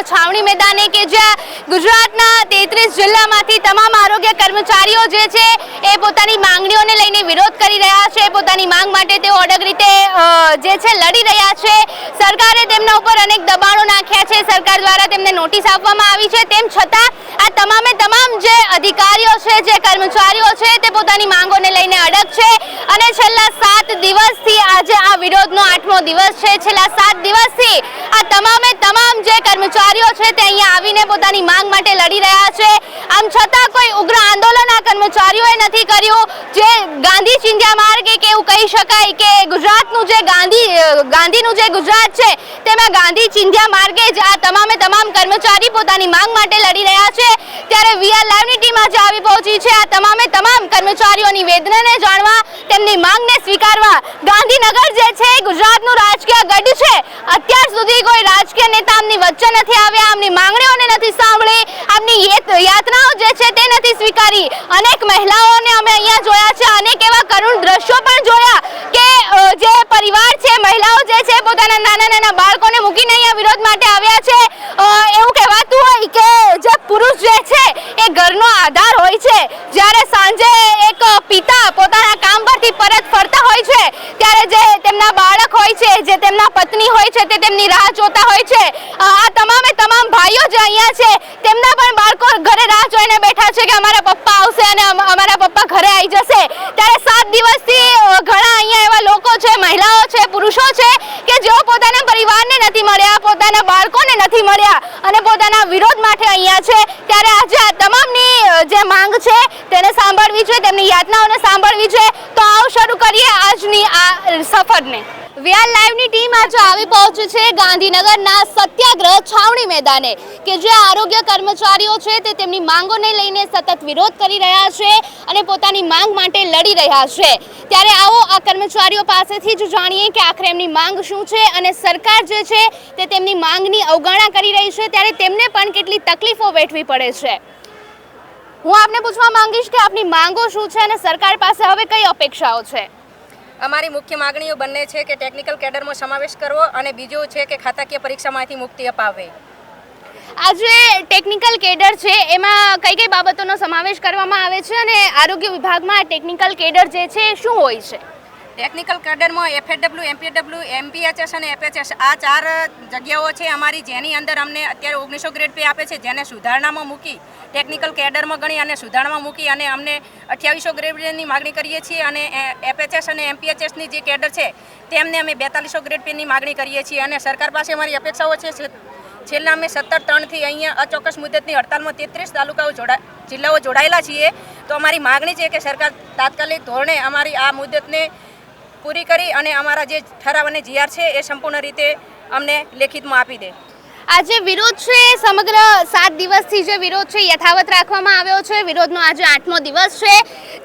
છાવણી મેદાને કે જ્યાં ગુજરાતના 33 જિલ્લામાંથી તમામ આરોગ્ય કર્મચારીઓ જે છે એ પોતાની માંગણીઓને લઈને વિરોધ કરી રહ્યા છે। પોતાની માંગ માટે તેઓ અડગ રીતે જે છે લડી રહ્યા છે। સરકારે તેમના ઉપર અનેક દબાણો નાખ્યા છે, સરકાર દ્વારા તેમને નોટિસ આપવામાં આવી છે, તેમ છતાં આ તમામે તમામ જે અધિકારીઓ છે, જે કર્મચારીઓ છે, તે પોતાની માંગોને લઈને અડગ છે અને છેલ્લા 7 દિવસથી આજે આ વિરોધનો 8મો દિવસ છે। છેલ્લા 7 દિવસથી આ તમામે તમામ જે કર્મચારીઓ છે તે અહીંયા આવીને પોતાની માંગ માટે લડી રહ્યા છે। આમ છતાં કોઈ ઉગ્ર આંદોલન આ કર્મચારીઓએ નથી કર્યું। જે ગાંધી ચિંધ્યા માર્ગ કે એવું કહી શકાય કે ગુજરાતનું જે ગાંધીનું જે ગુજરાત છે તેમાં ગાંધી ચિંધ્યા માર્ગે જ આ તમામે તમામ કર્મચારી પોતાની માંગ માટે લડી રહ્યા છે। ત્યારે વીઆર લાઈવની ટીમ આજે આવી પહોંચી છે આ તમામે તમામ કર્મચારીઓની વેદનાને જાણવા, તેમની માંગને સ્વીકારવા। ગાંધીનગર જે છે ગુજરાતનું રાજકીય ગઢ છે, અત્યાર સુધી કોઈ રાજકીય નેતા આમની વચ્ચે નથી આવ્યા, આમની માંગણીઓને નથી સાંભળી, આમની યાતનાઓ જે છે તે નથી સ્વીકારી। અનેક મહિલાઓને અમે અહીંયા જોયા છે, અનેક એવા કરુણ દ્રશ્યો પણ જોયા કે જે પરિવાર છે, મહિલાઓ જે છે પોતાના નાના બાળકોને મૂકીને અહીંયા વિરોધ માટે આવ્યા છે। એવું કહેવાતું હોય કે જે પુરુષ જે છે એ ઘરનો આધાર હોય છે, જ્યારે સાંજે એક પિતા પોતાના કામ પરથી પરત ફરતા હોય છે ત્યારે જે તેમના બાળક હોય છે, જે તેમના પત્ની હોય છે તે તેમની રાહ જોતા હોય છે। આ તમામે તમામ ભાઈઓ જે અહીંયા છે તેમના પણ બાળકો ઘરે રાહ જોઈને બેઠા છે કે અમારા પપ્પા આવશે અને અમારા પપ્પા ઘરે આવી જશે। ત્યારે 7 દિવસથી ઘણા અહીંયા એવા લોકો છે, મહિલાઓ છે, પુરુષો છે કે જેઓ પોતાના પરિવારને નથી મળ્યા, પોતાના બાળકોને નથી મળ્યા અને પોતાના વિરોધ માટે અહીંયા છે। ત્યારે આજે આ તમામની જે માંગ છે તેને સાંભળવી છે, તેમની યાતનાઓને સાંભળવી છે। તો આવો શરૂ કરીએ આજની આ સફરને। વીઆર લાઈવની ટીમ આજે આવી પહોંચી છે ગાંધીનગરના સત્યાગ્રહ છાવણી મેદાને કે જે આરોગ્ય કર્મચારીઓ છે તે તેમની માંગોને લઈને સતત વિરોધ કરી રહ્યા છે અને પોતાની માંગ માટે લડી રહ્યા છે। ત્યારે આવો આ કર્મચારીઓ પાસેથી જ જાણીએ કે આખરે એમની માંગ શું છે અને સરકાર જે છે તે તેમની માંગની અવગણના કરી રહી છે ત્યારે તેમને પણ કેટલી તકલીફો વેઠવી પડે છે। હું આપને પૂછવા માંગીશ કે આપની માંગો શું છે અને સરકાર પાસે હવે કઈ અપેક્ષાઓ છે? અમારી મુખ્ય માગણીઓ બંને છે કે ટેકનિકલ કેડરમાં સમાવેશ કરવો અને બીજું છે કે ખાતાકીય પરીક્ષામાંથી મુક્તિ અપાવે। આજે ટેકનિકલ કેડર છે એમાં કઈ કઈ બાબતોનો સમાવેશ કરવામાં આવે છે અને આરોગ્ય વિભાગમાં ટેકનિકલ કેડર જે છે એ શું હોય છે? ટેકનિકલ કેડરમાં એફએડબલ્યુ, એમપીડબલ્યુ, એમપીએચએસ અને એફએચએસ આ 4 જગ્યાઓ છે અમારી, જેની અંદર અમને અત્યારે 1900 ગ્રેડ પે આપે છે, જેને સુધારણામાં મૂકી ટેકનિકલ કેડરમાં ગણી અને સુધારણામાં મૂકી અને અમને 2800 ગ્રેડની માગણી કરીએ છીએ અને એફએચએસ અને એમપીએચએસની જે કેડર છે તેમને અમે 4200 ગ્રેડ પેની માગણી કરીએ છીએ। અને સરકાર પાસે અમારી અપેક્ષાઓ છે, છેલ્લા અમે 17/3થી અહીંયા અચોક્કસ મુદતની હડતાલમાં 33 જિલ્લાઓ જોડાયેલા છીએ। તો અમારી માગણી છે કે સરકાર તાત્કાલિક ધોરણે અમારી આ મુદતને પૂરી કરી અને અમારા જે ઠરાવ અને જીઆર છે એ સંપૂર્ણ રીતે અમને લેખિતમાં આપી દે। આજે વિરોધ છે સમગ્ર 7 દિવસથી જે વિરોધ છે યથાવત રાખવામાં આવ્યો છે। વિરોધનો આજે 8મો દિવસ છે।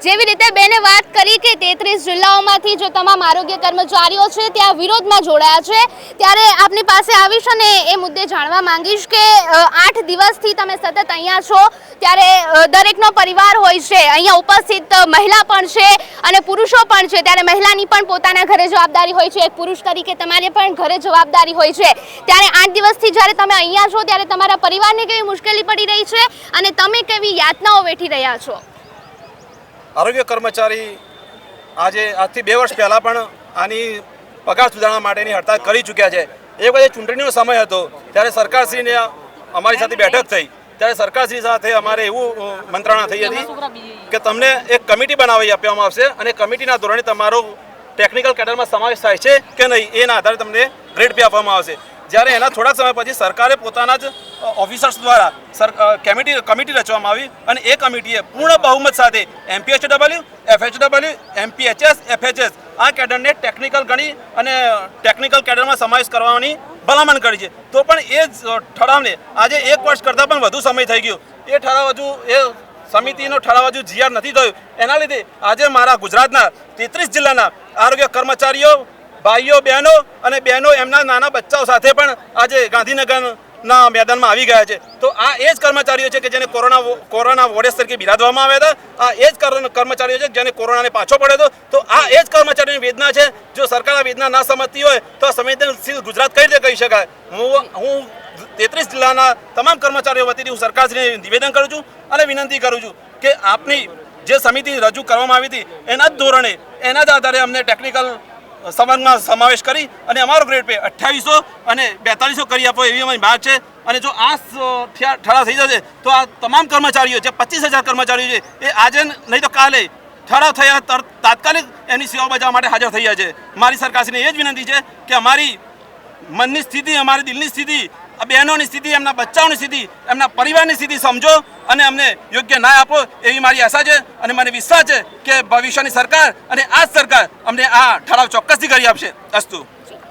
જેવી રીતે બેને વાત કરી કે 33 જિલ્લાઓમાંથી જે તમામ આરોગ્ય કર્મચારીઓ છે ત્યાં વિરોધમાં જોડાયા છે, ત્યારે આપની પાસે આવીશ અને એ મુદ્દે જાણવા માંગીશ કે 8 દિવસથી તમે સતત અહીંયા છો, ત્યારે દરેકનો પરિવાર હોય છે, અહીંયા ઉપસ્થિત મહિલા પણ છે અને પુરુષો પણ છે, ત્યારે મહિલાની પણ પોતાના ઘરે જવાબદારી હોય છે, એક પુરુષ તરીકે તમારે પણ ઘરે જવાબદારી હોય છે। ત્યારે 8 દિવસથી જ્યારે તમે અહીંયા છો ત્યારે તમારા પરિવારને કેવી મુશ્કેલી પડી રહી છે અને તમે કેવી યાતનાઓ વેઠી રહ્યા છો? આરોગ્ય કર્મચારી આજે આજથી 2 વર્ષ પહેલાં પણ આની પગાર સુધારણા માટેની હડતાળ કરી ચૂક્યા છે। એ વખતે ચૂંટણીનો સમય હતો ત્યારે સરકારશ્રીને અમારી સાથે બેઠક થઈ, ત્યારે સરકારશ્રી સાથે અમારે એવું મંત્રણા થઈ હતી કે તમને એક કમિટી બનાવી આપવામાં આવશે અને કમિટીના ધોરણે તમારો ટેકનિકલ કેડરમાં સમાવેશ થાય છે કે નહીં એના આધારે તમને ગ્રેડ પે આપવામાં આવશે। જ્યારે એના થોડાક સમય પછી સરકારે પોતાના જ ઓફિસર્સ દ્વારા કમિટી રચવામાં આવી અને એ કમિટીએ પૂર્ણ બહુમત સાથે એમપીએચડબલ્યુ, એફએચડબલ્યુ, એમપીએચએસ, એફએચએસ આ કેડરને ટેકનિકલ ગણી અને ટેકનિકલ કેડરમાં સમાવેશ કરવાની ભલામણ કરી છે। તો પણ એ ઠરાવને આજે 1 વર્ષ કરતાં પણ વધુ સમય થઈ ગયો, એ ઠરાવ હજુ એ સમિતિનો ઠરાવ હજુ જીઆર નથી થયો। એના લીધે આજે મારા ગુજરાતના 33 જિલ્લાના આરોગ્ય કર્મચારીઓ, ભાઈઓ, બહેનો અને બહેનો એમના નાના બચ્ચાઓ સાથે પણ આજે ગાંધીનગર ના મેદાનમાં આવી ગયા છે. તો આ એ જ કર્મચારીઓ છે કે જેને કોરોના વોરિયર્સ તરીકે બિરાદવામાં આવ્યા હતા. આ એ જ કર્મચારીઓ છે જેને કોરોનાને પાછો પડ્યો હતો. તો આ એ જ કર્મચારીઓની વેદના છે. જો સરકાર આ વેદના ના સમજતી હોય તો આ સંવેદનશીલ ગુજરાત કઈ રીતે કહી શકાય. હું 33 જિલ્લાના તમામ કર્મચારીઓ વતીથી હું સરકારશ્રીને નિવેદન કરું છું અને વિનંતી કરું છું કે આપની જે સમિતિ રજૂ કરવામાં આવી હતી એના જ ધોરણે એના જ આધારે અમને ટેકનિકલ સમાજમાં સમાવેશ કરી અને અમારો ગ્રેડ પે 2800 અને 4200 કરી આપો એવી અમારી માંગ છે. અને જો આ ઠરાવ થઈ જશે તો આ તમામ કર્મચારીઓ જે 25,000 કર્મચારીઓ છે એ આજે નહીં તો કાલે ઠરાવ થયા તાત્કાલિક એની સેવા બજાવવા માટે હાજર થઈ જાય છે. મારી સરકારશ્રીને એ જ વિનંતી છે કે અમારી મનની સ્થિતિ, અમારી દિલની સ્થિતિ, આ બહેનોની સ્થિતિ, એમના બચ્ચાઓની સ્થિતિ, એમના પરિવારની સ્થિતિ સમજો અને અમને યોગ્ય ન્યાય આપો એવી મારી આશા છે. અને મને વિશ્વાસ છે કે ભવિષ્યની સરકાર અને આ જ સરકાર અમને આ ઠરાવ ચોક્કસથી કરી આપશે. અસ્તુ.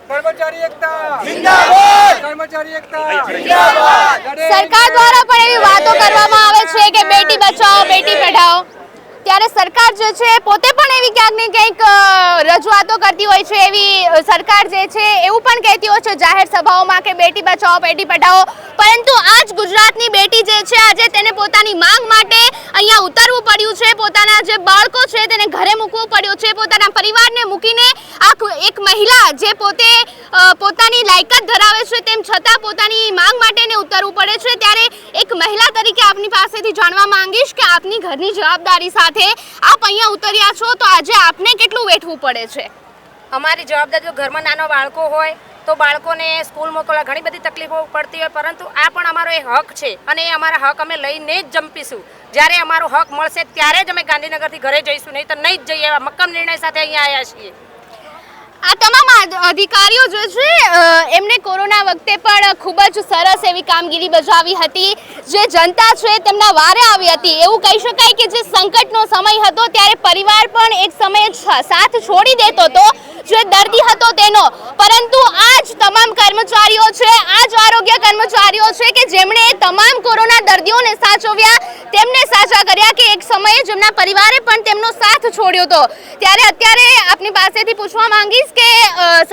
કર્મચારી એકતા જિંદાબાદ, કર્મચારી એકતા જિંદાબાદ. સરકાર દ્વારા પણ એવી વાતો કરવામાં આવે છે કે બેટી બચાવો બેટી પઢાઓ, ત્યારે સરકાર જે છે પોતે પણ એવી ક્યાંક ને ક્યાંક રજૂઆતો કરતી હોય છે. એવી સરકાર જે છે એવું પણ કહેતી હોય છે જાહેર સભાઓમાં કે બેટી બચાવો બેટી પઢાઓ, પરંતુ આ જ ગુજરાતની બેટી જે છે આજે તેને પોતાની માંગ માટે અહીંયા ઉતરવું પડ્યું છે. પોતાના જે બાળકો છે તેને ઘરે મૂકવું પડ્યું છે. પોતાના પરિવારને મૂકીને આ એક મહિલા જે પોતે પોતાની લાયકાત ધરાવે છે તેમ છતાં પોતાની માંગ માટે એને ઉતરવું પડે છે. ત્યારે એક મહિલા તરીકે આપની પાસેથી જાણવા માંગીશ કે આપની ઘરની જવાબદારી સાથે આપ અહીંયા ઉતર્યા છો તો આજે આપને કેટલું વેઠવું પડે છે? અમારી જવાબદારી ઘરમાં નાના બાળકો હોય તો બાળકોને સ્કૂલ મોકલવા ઘણી બધી તકલીફો પડતી હોય, પરંતુ આ પણ અમારો એક હક છે અને એ અમારા હક અમે લઈને જ જંપીશું. જ્યારે અમારો હક મળશે ત્યારે જ અમે ગાંધીનગરથી ઘરે જઈશું, નહીં તો નહીં જ જઈએ. એવા મક્કમ નિર્ણય સાથે અહીંયા આવ્યા છીએ. આ તમામ અધિકારીઓ જે છે એમને કોરોના વખતે પણ ખૂબ જ સરસ એવી કામગીરી બજાવી હતી. જે જનતા છે તેમના વારે આવી હતી. એવું કહી શકાય કે જે સંકટનો સમય હતો ત્યારે પરિવાર પણ એક સમયે સાથ છોડી દેતો હતો જે દર્દી હતો તેનો, પરંતુ આ જ તમામ કર્મચારીઓ છે, આ જ આરોગ્ય કર્મચારીઓ છે કે જેમણે તમામ કોરોના દર્દીઓને સાચવ્યા, તેમને સાચા કર્યા કે એક સમયે જેમના પરિવારે પણ તેમનો સાથ છોડ્યો હતો. ત્યારે અત્યારે આપની પાસેથી પૂછવા માંગીશ કે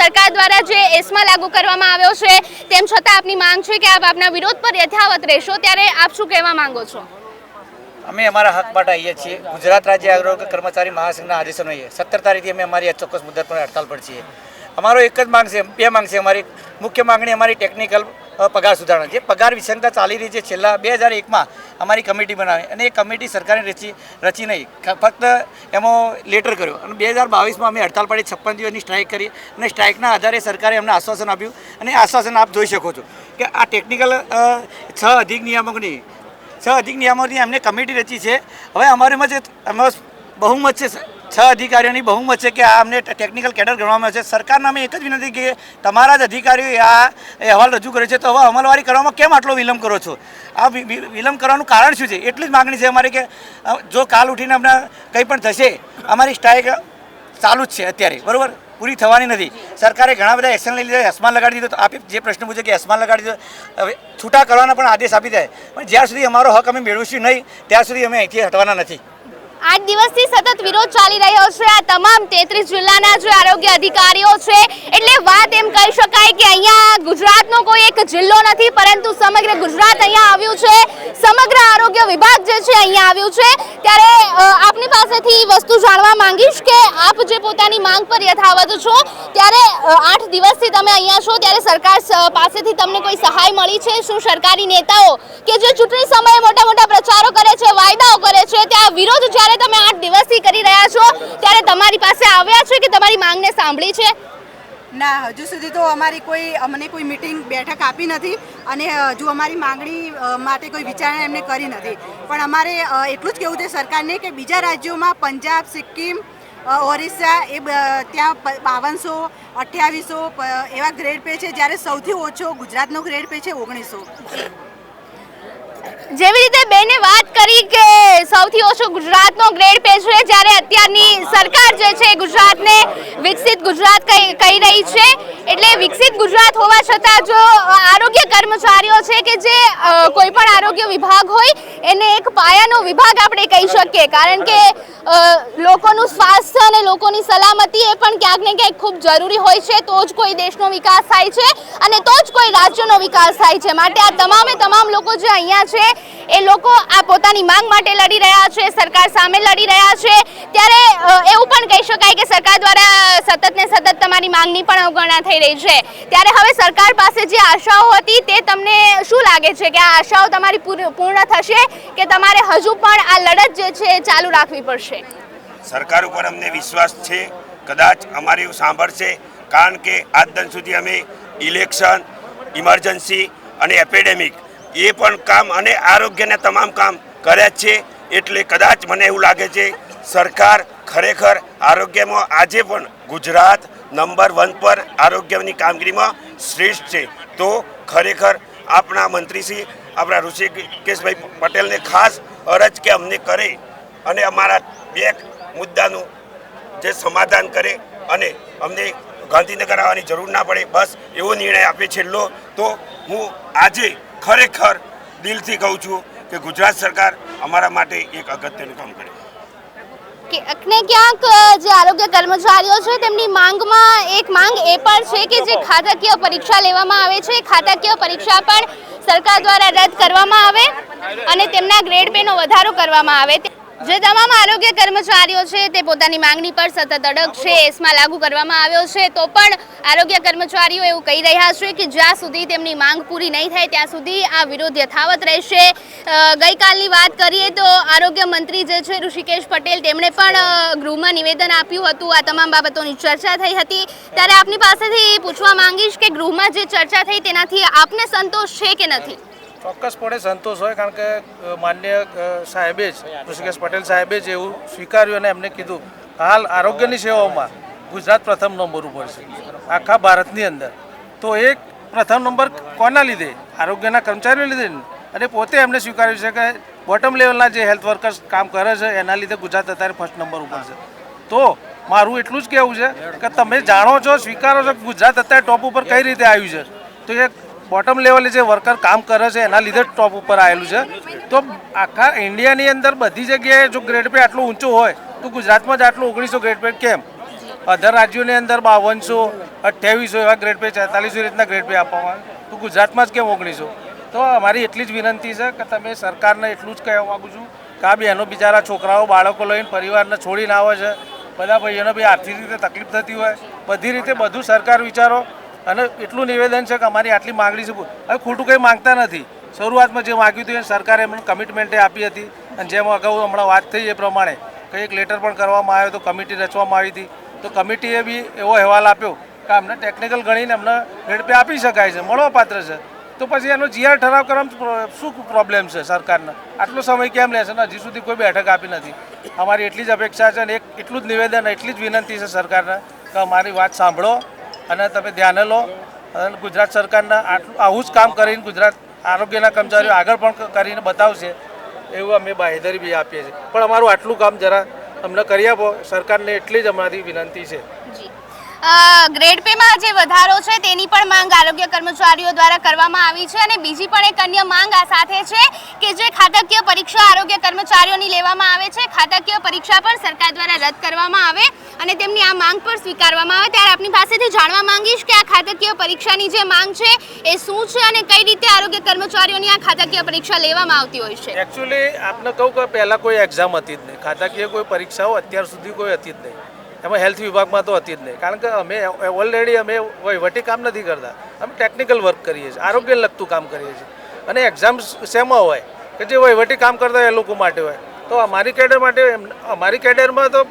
સરકાર દ્વારા જે એસ્મા લાગુ કરવામાં આવ્યો છે તેમ છતાં આપની માંગ છે કે આપ આપના વિરોધ પર યથાવત રહેશો, ત્યારે આપ શું કહેવા માંગો છો? અમે અમારા હક માટે આવીએ છીએ. ગુજરાત રાજ્ય આરોગ્ય કર્મચારી મહાસંઘના આદેશો રહીએ 17 તારીખથી અમે અમારી ચોક્કસ મુદ્દત પર હડતાલ પર છીએ. અમારો એક જ માંગ છે, બે માંગ છે. અમારી મુખ્ય માંગણી અમારી ટેકનિકલ પગાર સુધારણા. જે પગાર વિસંગતતા ચાલી રહી છે છેલ્લા 2001માં અમારી કમિટી બનાવી અને એ કમિટી સરકારે રચી નહીં, ફક્ત એમાં લેટર કર્યો અને 2022માં અમે હડતાલ પાડી 56 દિવસની સ્ટ્રાઇક કરી અને સ્ટ્રાઇકના આધારે સરકારે અમને આશ્વાસન આપ્યું અને આશ્વાસન આપ જોઈ શકો છો કે આ ટેકનિકલ 6 અધિક નિયામકોની અમને કમિટી રચી છે. હવે અમારામાં જે બહુમત છે, 6 અધિકારીઓની બહુમત છે કે આ અમને ટેકનિકલ કેડર ગણવામાં આવે છે. સરકારને અમે એક જ વિનંતી કે તમારા જ અધિકારીઓએ આ અહેવાલ રજૂ કર્યો છે તો હવે અમલવારી કરવામાં કેમ આટલો વિલંબ કરો છો? આ વિલંબ કરવાનું કારણ શું છે? એટલી જ માગણી છે અમારી કે જો કાલ ઉઠીને અમને કંઈ પણ થશે, અમારી સ્ટ્રાઇક ચાલુ જ છે અત્યારે, બરાબર, પૂરી થવાની નથી. સરકારે ઘણા બધા એક્શન લઈ લીધા, એસ્મા લગાડી દીધો. તો આપે જે પ્રશ્ન પૂછ્યો કે એસ્મા લગાડી દીધો, હવે છૂટા કરવાના પણ આદેશ આપી દે, પણ જ્યાં સુધી અમારો હક અમે મેળવીશું નહીં ત્યાં સુધી અમે અહીંથી હટવાના નથી. 8 દિવસથી સતત વિરોધ ચાલી રહ્યો છે આ તમામ 33 જિલ્લાના જે આરોગ્ય અધિકારીઓ છે. એટલે વાત એમ કહી શકાય કે અહીંયા ગુજરાતનો કોઈ એક જિલ્લો નથી, પરંતુ સમગ્ર ગુજરાત અહીંયા આવ્યું છે. સમગ્ર આરોગ્ય વિભાગ જે છે અહીંયા આવ્યું છે. ત્યારે આપની પાસેથી વસ્તુ જાણવા માંગીશ કે આપ જે પોતાની માંગ પર યથાવત છો, ત્યારે 8 દિવસથી તમે અહીંયા છો, ત્યારે સરકાર પાસેથી તમને કોઈ સહાય મળી છે? શું સરકારી નેતાઓ કે જે ચૂંટણી સમયે મોટા મોટા પ્રચારો કરે છે, વાયદાઓ કરે છે, ત્યાં વિરોધ જ્યારે તમે 8 દિવસથી કરી રહ્યા છો ત્યારે તમારી પાસે આવ્યા છે કે તમારી માંગને સાંભળી છે? ના, હજુ સુધી તો અમને કોઈ મીટિંગ બેઠક આપી નથી અને હજુ અમારી માંગણી માટે કોઈ વિચારણા એમને કરી નથી. પણ અમારે એટલું જ કહેવું છે સરકારને કે બીજા રાજ્યોમાં પંજાબ, સિક્કિમ, ઓરિસ્સા ત્યાં 5200, 2800 એવા ગ્રેડ પે છે, જ્યારે સૌથી ઓછો ગુજરાતનો ગ્રેડ પે છે 1900. જેવી રીતે બેને વાત કરી કે સૌથી ઓછો ગુજરાતનો ગ્રેડ પે છે, જ્યારે અત્યારની સરકાર જે છે ગુજરાતને વિકસિત ગુજરાત કહી રહી છે. એટલે વિકસિત ગુજરાત હોવા છતાં જો આરોગ્ય કર્મચારીઓ છે કે જે કોઈ પણ આરોગ્ય વિભાગ હોય એને એક પાયાનો વિભાગ આપણે કહી શકીએ, કારણ કે લોકોનું સ્વાસ્થ્ય અને લોકોની સલામતી એ પણ ક્યાંક ને ક્યાંક ખૂબ જરૂરી હોય છે. તો જ કોઈ દેશનો વિકાસ થાય છે અને તો જ કોઈ રાજ્યનો વિકાસ થાય છે. માટે આ તમામ લોકો જે અહીંયા છે એ લોકો આ પોતાની માંગ માટે લડી રહ્યા છે, સરકાર સામે લડી રહ્યા છે. ત્યારે એવું પણ કહી શકાય કે સરકાર દ્વારા સતત ને સતત તમારી માંગની પણ અવગણના થઈ રહી છે. ત્યારે હવે સરકાર પાસે જે આશાઓ હતી તે તમને શું લાગે છે કે આ આશાઓ તમારી પૂર્ણ થશે કે તમારે હજુ પણ આ લડત જે છે એ ચાલુ રાખવી પડશે? સરકાર ઉપર અમને વિશ્વાસ છે, કદાચ અમારી સાંભળશે, કારણ કે આજ દિન સુધી અમે ઇલેક્શન, ઇમરજન્સી અને એપિડેમિક એ પણ કામ અને આરોગ્યના તમામ કામ કર્યા છે. એટલે કદાચ મને એવું લાગે છે સરકાર ખરેખર આરોગ્યમાં આજે પણ ગુજરાત નંબર 1 પર આરોગ્યની કામગીરીમાં શ્રેષ્ઠ છે. તો ખરેખર આપણા મંત્રીશ્રી આપણા ઋષિકેશભાઈ પટેલને ખાસ અરજ કે અમને કરે અને અમારા બે મુદ્દાનું જે સમાધાન કરે અને અમને ગાંધીનગર આવવાની જરૂર ના પડે, બસ એવો નિર્ણય આપે છેલ્લો. તો હું આજે ખરેખર દિલથી કહું છું કે ગુજરાત સરકાર અમારા માટે એક અગત્યનું કામ કરે. ક્યાંક ને ક્યાંક જે આરોગ્ય કર્મચારીઓ છે તેમની માંગમાં એક માંગ એ પણ છે કે જે ખાતાકીય પરીક્ષા લેવામાં આવે છે, ખાતાકીય પરીક્ષા પણ સરકાર દ્વારા રદ કરવામાં આવે અને તેમના ગ્રેડ પેનો વધારો કરવામાં આવે. જે તમામ આરોગ્ય કર્મચારીઓ છે તે પોતાની માંગણી પર સતત અડગ છે. એસમાં લાગુ કરવામાં આવ્યો છે તો પણ આરોગ્ય કર્મચારીઓ એવું કહી રહ્યા છે કે જ્યાં સુધી તેમની માંગ પૂરી નહીં થાય ત્યાં સુધી આ વિરોધ યથાવત રહેશે. ગઈકાલની વાત કરીએ તો આરોગ્ય મંત્રી જે છે ઋષિકેશ પટેલ, તેમણે પણ ગૃહમાં નિવેદન આપ્યું હતું. આ તમામ બાબતોની ચર્ચા થઈ હતી. ત્યારે આપની પાસેથી પૂછવા માંગીશ કે ગૃહમાં જે ચર્ચા થઈ તેનાથી આપને સંતોષ છે કે નથી? ચોક્કસપણે સંતોષ હોય, કારણ કે માન્ય સાહેબે જ ઋષિકેશ પટેલ સાહેબે જ એવું સ્વીકાર્યું અને એમને કીધું હાલ આરોગ્યની સેવાઓમાં ગુજરાત પ્રથમ નંબર ઉપર છે આખા ભારતની અંદર. તો એક પ્રથમ નંબર કોના લીધે? આરોગ્યના કર્મચારીઓ લીધે. અને પોતે એમને સ્વીકાર્યું છે કે બોટમ લેવલના જે હેલ્થ વર્કર્સ કામ કરે છે એના લીધે ગુજરાત અત્યારે ફર્સ્ટ નંબર ઉપર છે. તો મારું એટલું જ કહેવું છે કે તમે જાણો છો, સ્વીકારો છો કે ગુજરાત અત્યારે ટોપ ઉપર કઈ રીતે આવ્યું છે. તો એક બોટમ લેવલે જે વર્કર કામ કરે છે એના લીધે ટોપ ઉપર આવેલું છે. તો આખા ઇન્ડિયાની અંદર બધી જગ્યાએ જો ગ્રેડ પે આટલું ઊંચું હોય તો ગુજરાતમાં જ આટલું 1900 ગ્રેડ પે કેમ? અધર રાજ્યોની અંદર 5200, 2800 એવા ગ્રેડ પે, 4400 રીતના ગ્રેડ પે આપવામાં આવે તો ગુજરાતમાં જ કેમ 1900? તો અમારી એટલી જ વિનંતી છે કે તમે સરકારને એટલું જ કહેવા માગું છું કે આ બહેનો બિચારા છોકરાઓ બાળકો લઈને પરિવારને છોડીને આવે છે. બધા ભાઈઓને બી આર્થિક રીતે તકલીફ થતી હોય, બધી રીતે બધું સરકાર વિચારો. અને એટલું નિવેદન છે કે અમારી આટલી માંગણી છે. હવે ખોટું કંઈ માંગતા નથી. શરૂઆતમાં જે માગ્યું હતું એ સરકારે એમને કમિટમેન્ટે આપી હતી અને જેમ અગાઉ હમણાં વાત થઈ એ પ્રમાણે કંઈક લેટર પણ કરવામાં આવ્યો તો કમિટી રચવામાં આવી હતી. તો કમિટીએ બી એવો અહેવાલ આપ્યો કે અમને ટેકનિકલ ગણીને અમને ગ્રેડ પે આપી શકાય છે, મળવાપાત્ર છે. તો પછી એનો જીઆર ઠરાવ કરવામાં શું પ્રોબ્લેમ છે સરકારને? આટલો સમય કેમ લેશે ને હજી સુધી કોઈ બેઠક આપી નથી? અમારી એટલી જ અપેક્ષા છે અને એટલું જ નિવેદન, એટલી જ વિનંતી છે સરકારને કે અમારી વાત સાંભળો અને તમે ધ્યાને લો. અને ગુજરાત સરકારના આવું જ કામ કરીને ગુજરાત આરોગ્યના કર્મચારીઓ આગળ પણ કરીને બતાવશે એવું અમે બાંહેધરી બી આપીએ છીએ. પણ અમારું આટલું કામ જરા અમને કરી આપો, સરકારને એટલી જ અમારી વિનંતી છે. ગ્રેડ પેમાં જે વધારો છે તેની પણ માંગ આરોગ્ય કર્મચારીઓ દ્વારા કરવામાં આવી છે. અને બીજી પણ એક અન્ય માંગ આ સાથે છે કે જે ખાતાકીય પરીક્ષા આરોગ્ય કર્મચારીઓની લેવામાં આવે છે, ખાતાકીય પરીક્ષા પણ સરકાર દ્વારા રદ કરવામાં આવે અને તેમની આ માંગ પર સ્વીકારવામાં આવે. ત્યારે આપની પાસેથી જાણવા માંગીશ કે આ ખાતાકીય પરીક્ષાની જે માંગ છે એ શું છે અને કઈ રીતે આરોગ્ય કર્મચારીઓની આ ખાતાકીય પરીક્ષા લેવામાં આવતી હોય છે? એકચ્યુઅલી આપને કહું કે પહેલાં કોઈ એક્ઝામ હતી જ નહીં, ખાતાકીય કોઈ પરીક્ષાઓ અત્યાર સુધી કોઈ હતી જ નહીં. એમાં હેલ્થ વિભાગમાં તો હતી જ નહીં, કારણ કે અમે ઓલરેડી અમે વહીવટી કામ નથી કરતા, અમે ટેકનિકલ વર્ક કરીએ છીએ, આરોગ્યને લગતું કામ કરીએ છીએ. અને એક્ઝામ શેમાં હોય કે જે વહીવટી કામ કરતા હોય એ લોકો માટે હોય. તો અમારી કેડર માટે, અમારી કેડરમાં તો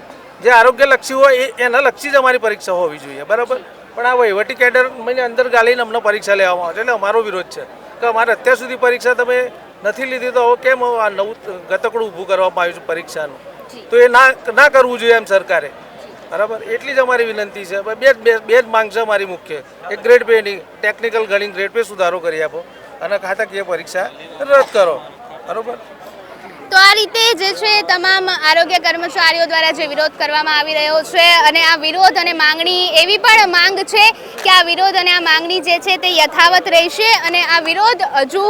જે આરોગ્યલક્ષી હોય એના લક્ષી જ અમારી પરીક્ષા હોવી જોઈએ, બરાબર. પણ આ વહીવટી કેડર અંદર ગાલીને અમને પરીક્ષા લેવામાં આવે છે, એટલે અમારો વિરોધ છે કે અમારે અત્યાર સુધી પરીક્ષા તમે નથી લીધી તો હવે કેમ આ નવું ગતકડું ઊભું કરવામાં આવ્યું છે પરીક્ષાનું? તો એ ના કરવું જોઈએ એમ સરકારે, બરાબર. એટલી જ અમારી વિનંતી છે. બે જ માંગ છે અમારી મુખ્ય. એક ગ્રેડ પેની ટેકનિકલ ગણી ગ્રેડ પે સુધારો કરી આપો અને ખાતાકીય પરીક્ષા રદ કરો, બરાબર. તો આ રીતે જે છે તમામ આરોગ્ય કર્મચારીઓ દ્વારા જે વિરોધ કરવામાં આવી રહ્યો છે અને આ વિરોધ અને માંગણી એવી પણ માંગ છે કે આ વિરોધ અને આ માંગણી જે છે તે યથાવત રહેશે અને આ વિરોધ હજુ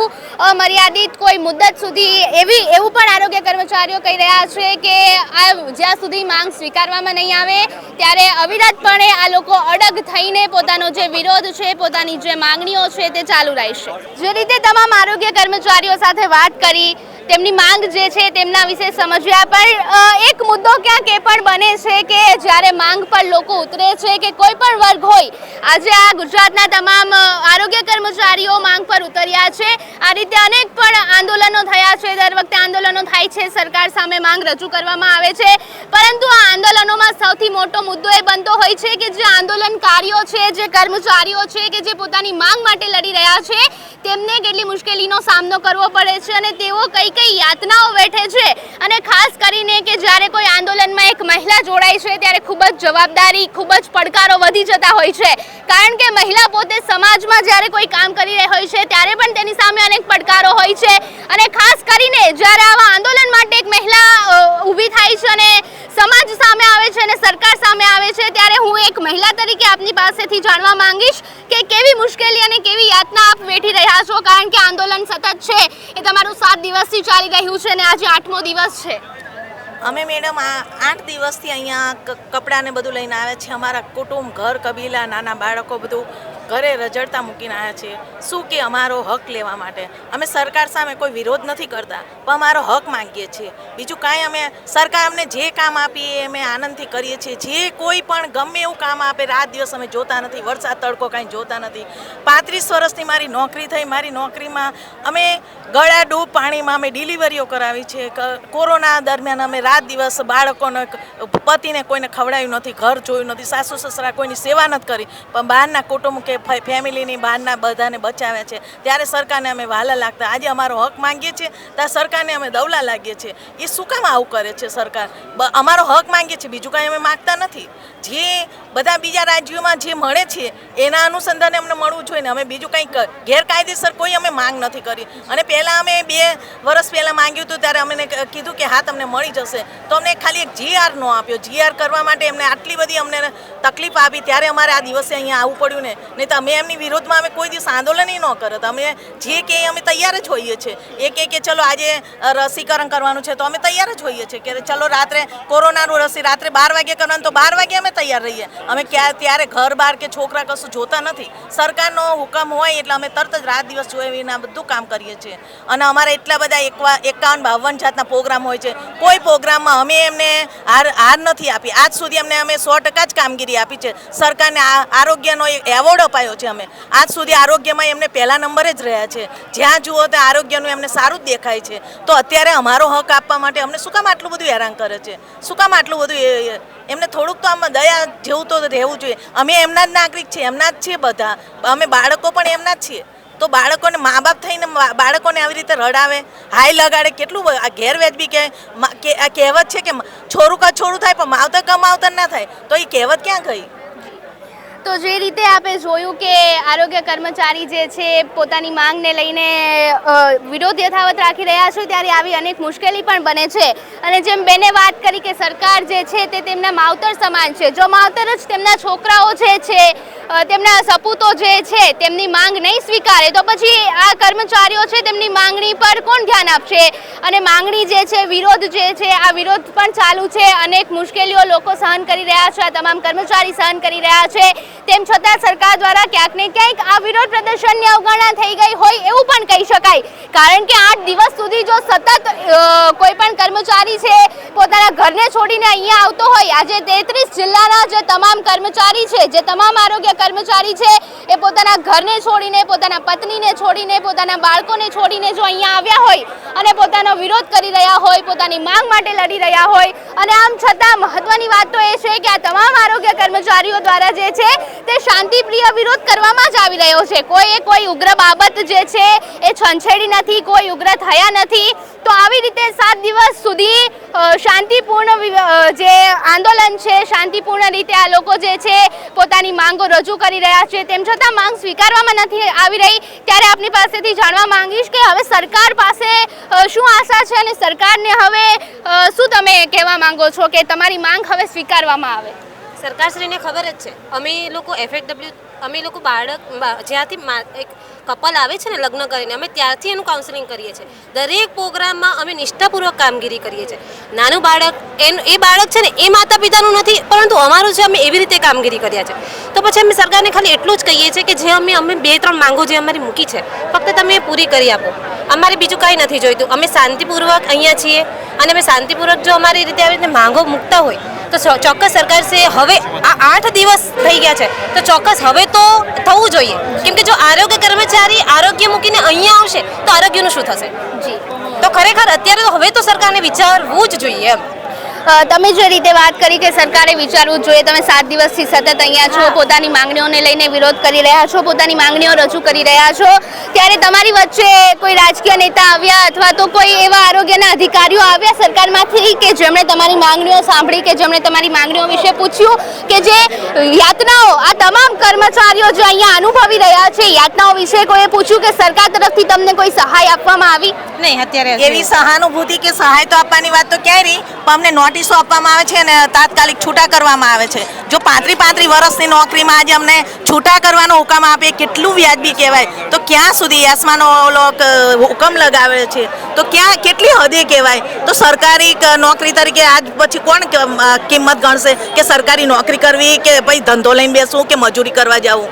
મર્યાદિત કોઈ મુદ્દત સુધી એવું પણ આરોગ્ય કર્મચારીઓ કહી રહ્યા છે કે આ જ્યાં સુધી માંગ સ્વીકારવામાં નહીં આવે ત્યારે અવિરતપણે આ લોકો અડગ થઈને પોતાનો જે વિરોધ છે પોતાની જે માંગણીઓ છે તે ચાલુ રહેશે. જે રીતે તમામ આરોગ્ય કર્મચારીઓ સાથે વાત કરી તેમની માંગ જે છે તેમના વિશે સમજ્યા પણ એક મુદ્દો ક્યાંક એ પણ બને છે કે જ્યારે માંગ પર લોકો ઉતરે છે કે કોઈ પણ વર્ગ હોય આજે આ ગુજરાતના તમામ આરોગ્ય કર્મચારીઓ માંગ પર ઉતર્યા છે. આ રીતે અનેક પણ આંદોલનો થયા છે. દર વખતે આંદોલનો થાય છે, સરકાર સામે માંગ રજૂ કરવામાં આવે છે, પરંતુ આ આંદોલનોમાં સૌથી મોટો મુદ્દો એ બનતો હોય છે કે જે આંદોલનકારીઓ છે, જે કર્મચારીઓ છે કે જે પોતાની માંગ માટે લડી રહ્યા છે તેમને કેટલી મુશ્કેલીનો સામનો કરવો પડે છે અને તેઓ કઈ યાતનાઓ વેઠે છે. અને ખાસ કરીને કે જ્યારે કોઈ આંદોલનમાં એક મહિલા જોડાય છે ત્યારે ખૂબ જ જવાબદારી, ખૂબ જ પડકારો વધી જતા હોય છે, કારણ કે મહિલા પોતે સમાજમાં જ્યારે કોઈ કામ કરી રહી હોય છે ત્યારે પણ તેની સામે અનેક પડકારો હોય છે. અને ખાસ કરીને જ્યારે આવા આંદોલન માટે એક મહિલા ઊભી થાય છે અને સમાજ સામે આવે છે અને સરકાર સામે આવે છે ત્યારે હું એક મહિલા તરીકે આપની પાસેથી જાણવા માંગીશ કે કેવી મુશ્કેલી અને કેવી યાતના આપ વેઠી રહ્યા છો, કારણ કે આંદોલન સતત છે. એ તમારું 7 દિવસથી ચાલી રહ્યું છે અને આજે 8મો દિવસ છે. અમે મેડમ આ 8 દિવસથી અહીંયા કપડાને બધું લઈને આવ્યા છીએ. અમારા કુટુંબ, ઘર, કબીલા, નાના બાળકો બધું ઘરે રજડતા મૂકીને આવ્યા છીએ. શું કે અમારો હક લેવા માટે. અમે સરકાર સામે કોઈ વિરોધ નથી કરતા, પણ અમારો હક માંગીએ છીએ. બીજું કાંઈ અમે સરકાર અમને જે કામ આપીએ એ અમે આનંદથી કરીએ છીએ. જે કોઈ પણ ગમે એવું કામ આપે રાત દિવસ અમે જોતા નથી, વરસાદ તડકો કાંઈ જોતા નથી. 35 વર્ષની મારી નોકરી થઈ. મારી નોકરીમાં અમે ગળા ડૂબ પાણીમાં અમે ડિલિવરીઓ કરાવી છે. કોરોના દરમિયાન અમે રાત દિવસ બાળકોને, પતિને કોઈને ખવડાવ્યું નથી, ઘર જોયું નથી, સાસુ સસરા કોઈની સેવા નથી કરી, પણ બહારના કુટુંબ કે ફેમિલીની બહારના બધાને બચાવ્યા છે. ત્યારે સરકારને અમે વહાલા લાગતા. આજે અમારો હક માંગીએ છીએ ત્યારે સરકારને અમે દવલા લાગીએ છીએ. એ શું કામ આવું કરે છે સરકાર? અમારો હક માંગીએ છીએ, બીજું કાંઈ અમે માગતા નથી. જે બધા બીજા રાજ્યોમાં જે મળે છે એના અનુસંધાને અમને મળવું જોઈએ ને. અમે બીજું કંઈ ગેરકાયદેસર કોઈ અમે માંગ નથી કરી. અને પહેલાં અમે 2 વર્ષ પહેલાં માંગ્યું હતું ત્યારે અમને કીધું કે હા તમને મળી જશે, તો અમને ખાલી એક GR નો આપ્યો. GR કરવા માટે એમને આટલી બધી અમને તકલીફ આપી ત્યારે અમારે આ દિવસે અહીંયા આવવું પડ્યું ને. નહીં તો અમે એમની વિરોધમાં અમે કોઈ દિવસ આંદોલન ન કરત. અમે જે કે અમે તૈયાર જ હોઈએ છીએ. એ કે ચલો આજે રસીકરણ કરવાનું છે તો અમે તૈયાર જ હોઈએ છીએ કે ચલો રાત્રે કોરોનાનું રસી રાત્રે 12 વાગે કરવાનું તો 12 વાગે અમે તૈયાર રહીએ. અમે ત્યારે ઘર બાર કે છોકરા કશું જોતા નથી. સરકારનો હુકમ હોય એટલે અમે તરત જ રાત દિવસ જોઈને બધું કામ કરીએ છીએ. અને અમારે એટલા બધા 51-52 જાતના પ્રોગ્રામ હોય છે. કોઈ પ્રોગ્રામમાં અમે એમને હાર નથી આપી. આજ સુધી અમે 100% જ કામગીરી આપી છે. સરકારને આરોગ્યનો એક એવોર્ડ અપાયો છે. અમે આજ સુધી આરોગ્યમાં એમને પહેલા નંબરે જ રહ્યા છે. જ્યાં જુઓ ત્યાં આરોગ્યનું એમને સારું જ દેખાય છે. તો અત્યારે અમારો હક આપવા માટે અમને શું કામ આટલું બધું હેરાન કરે છે? શું કામ આટલું બધું? એમને થોડુંક તો આમાં દયા જેવું તો રહેવું જોઈએ. અમે એમના જ નાગરિક છીએ, એમના જ છીએ બધા. અમે બાળકો પણ એમના જ છીએ. તો બાળકોને મા બાપ થઈને બાળકોને આવી રીતે રડાવે, હાય લગાડે, કેટલું આ ગેરવ્યાજબી કે આ કહેવત છે કે છોરું કા છોરું થાય પણ માવતર કમાવતર ના થાય. તો એ કહેવત ક્યાં ગઈ? તો જે રીતે આપણે જોયું કે આરોગ્ય કર્મચારી જે છે પોતાની માંગને લઈને વિરોધ યથાવત રાખી રહ્યા છે ત્યારે આવી અનેક મુશ્કેલી પણ બને છે. અને જેમ બેને વાત કરી કે સરકાર જે છે તે તેમના માવતર સમાન છે. જો માવતર જ તેમના છોકરાઓ જે છે, તેમના સપૂતો જે છે તેમની માંગ નહીં સ્વીકારે તો પછી આ કર્મચારીઓ છે તેમની માંગણી પર કોણ ધ્યાન આપશે? અને માંગણી જે છે, વિરોધ જે છે, આ વિરોધ પણ ચાલુ છે. અનેક મુશ્કેલીઓ લોકો સહન કરી રહ્યા છે, આ તમામ કર્મચારી સહન કરી રહ્યા છે. તેમ છતાં સરકાર દ્વારા ક્યાંક ને ક્યાંક આ વિરોધ પ્રદર્શનની અવગણના થઈ ગઈ હોય એવું પણ કહી શકાય, કારણ કે 8 દિવસ સુધી જો સતત કોઈ પણ કર્મચારી છે પોતાના ઘરને છોડીને અહીંયા આવતો હોય, આજે 33 જિલ્લાના જે તમામ કર્મચારી છે, જે તમામ આરોગ્ય કર્મચારી છે એ પોતાના ઘરને છોડીને, પોતાના પત્નીને છોડીને, પોતાના બાળકોને છોડીને જો અહીંયા આવ્યા હોય અને પોતાનો વિરોધ કરી રહ્યા હોય, પોતાની માંગ માટે લડી રહ્યા હોય, અને આમ છતાં મહત્વની વાત તો એ છે કે આ તમામ આરોગ્ય કર્મચારીઓ દ્વારા જે છે તે શાંતિપ્રિય વિરોધ કરવામાં જ આવી રહ્યો છે. કોઈ ઉગ્ર બાબત જે છે એ છંછેડી નથી, કોઈ ઉગ્ર થયા નથી. તો આવી રીતે 7 દિવસ દિવસ સુધી શાંતિપૂર્ણ જે આંદોલન છે, શાંતિપૂર્ણ રીતે આ લોકો જે છે પોતાની માંગો રજૂ કરી રહ્યા છે, તેમ છતાં માંગ સ્વીકારવામાં નથી આવી રહી. ત્યારે આપની પાસેથી જાણવા માંગીશ કે હવે સરકાર પાસે શું આશા છે અને સરકારને હવે શું તમે કહેવા માંગો છો કે તમારી માંગ હવે સ્વીકારવામાં આવે? સરકારશ્રીને ખબર જ છે, અમે લોકો બાળક જ્યાંથી એક કપલ આવે છે ને લગ્ન કરીને, અમે ત્યારથી એનું કાઉન્સેલિંગ કરીએ છીએ. દરેક પ્રોગ્રામમાં અમે નિષ્ઠાપૂર્વક કામગીરી કરીએ છીએ. નાનું બાળક એ બાળક છે ને એ માતા પિતાનું નથી, પરંતુ અમારું છે, અમે એવી રીતે કામગીરી કર્યા છે. તો પછી અમે સરકારને ખાલી એટલું જ કહીએ છીએ કે જે અમે 2-3 માંગો જે અમારી મૂકી છે, ફક્ત તમે એ પૂરી કરી આપો. અમારે બીજું કાંઈ નથી જોઈતું. અમે શાંતિપૂર્વક અહીંયા છીએ અને અમે શાંતિપૂર્વક જો અમારી રીતે આવી રીતે માંગો મૂકતા હોય તો ચોક્કસ સરકાર છે. હવે આ 8 દિવસ થઈ ગયા છે તો ચોક્કસ હવે તો થવું જોઈએ, કેમ કે જો આરોગ્ય કર્મચારી આરોગ્ય મૂકીને અહીંયા આવશે તો આરોગ્યનું શું થશે? જી, તો ખરેખર અત્યારે તો હવે તો સરકારને વિચારવું જ જોઈએ એમ. તમે જે રીતે વાત કરી કે સરકારે વિચારવું જોઈએ, તમે 7 દિવસથી સતત અહીંયા છો, પોતાની માંગણીઓને લઈને વિરોધ કરી રહ્યા છો, પોતાની માંગણીઓ રજૂ કરી રહ્યા છો, ત્યારે તમારી વચ્ચે કોઈ રાજકીય નેતા આવ્યા અથવા તો કોઈ એવા આરોગ્યના અધિકારીઓ આવ્યા સરકારમાંથી કે જેમણે તમારી માંગણીઓ સાંભળી, કે જેમણે તમારી માંગણીઓ વિશે પૂછ્યું, કે જે યાતનાઓ આ તમામ કર્મચારીઓ જે અહીંયા અનુભવી રહ્યા છે યાતનાઓ વિશે કોઈએ પૂછ્યું કે સરકાર તરફથી તમને કોઈ સહાય આપવામાં આવી? નહીં, અત્યારે એવી સહાનુભૂતિ કે સહાય તો આપવાની વાત તો ક્યાંય નહીં, પણ અમને નોટિસો આપવામાં આવે છે અને તાત્કાલિક છૂટા કરવામાં આવે છે. જો 35 વર્ષની નોકરીમાં આજે અમને છૂટા કરવાનો હુકમ આપે, કેટલું વ્યાજબી કહેવાય? તો ક્યાં સુધી આસમાનો હુકમ લગાવે છે તો ક્યાં કેટલી હદે કહેવાય? તો સરકારી નોકરી તરીકે આજ પછી કોણ કિંમત ગણશે કે સરકારી નોકરી કરવી કે ભાઈ ધંધો લઈને બેસવું કે મજૂરી કરવા જવું?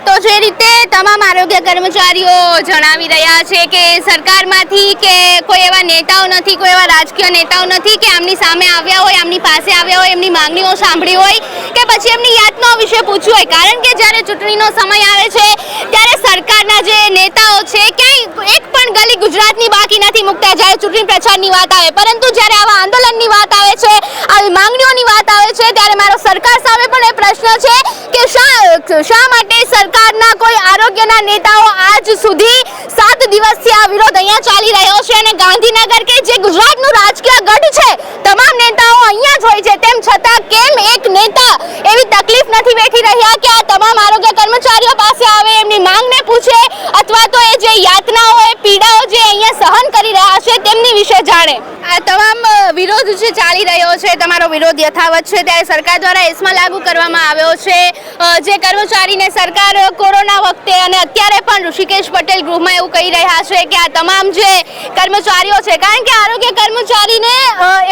તો જે રીતે તમામ આરોગ્ય કર્મચારીઓ જણાવી રહ્યા છે કે સરકારમાંથી કે કોઈ એવા નેતાઓ નથી, કોઈ એવા રાજકીય નેતાઓ નથી કે આમની સામે આવ્યા હોય, આમની પાસે આવ્યા હોય, એમની માંગણીઓ સાંભળી હોય કે પછી એમની યાતનાઓ વિશે પૂછ્યું હોય. કારણ કે જ્યારે ચૂંટણીનો સમય આવે છે ત્યારે સરકારના જે નેતાઓ છે ક્યાંય એક પણ ગલી ગુજરાતની બાકી નથી મૂકતા જ્યારે ચૂંટણી પ્રચારની વાત આવે, પરંતુ જ્યારે આવા આંદોલનની વાત આવે છે, આવી માંગણીઓની વાત આવે છે, ત્યારે મારો સરકાર સામે પણ એ પ્રશ્ન છે કે શા માટે સરકારના કોઈ આરોગ્યના નેતાઓ આજ સુધી 7 દિવસથી આ વિરોધ અહીંયા ચાલી રહ્યો છે અને ગાંધીનગર કે જે ગુજરાતનું રાજકીય ગઢ છે તમામ નેતાઓ અહીંયા જ હોય છે, તેમ છતાં કેમ એક નેતા એવી તકલીફ નથી વેઠી રહ્યા કે આ તમામ આરોગ્ય કર્મચારીઓ પાસે આવે, એમની માંગને પૂછે અથવા તો એ જે યાતનાઓ એ પીડાઓ જે અહીંયા સહન કરી રહ્યા છે તેમની વિશે જાણે? આ તમામ વિરોધ જે ચાલી રહ્યો છે, તમારો વિરોધ યથાવત છે, ત્યારે સરકાર દ્વારા એસ્મા લાગુ કરવામાં આવ્યો છે. જે કર્મચારીને સરકાર કોરોના વખતે અને અત્યારે પણ ઋષિકેશ પટેલ ગૃહમાં એવું કહી રહ્યા છે કે આ તમામ જે કર્મચારીઓ છે, કારણ કે આરોગ્ય કર્મચારીને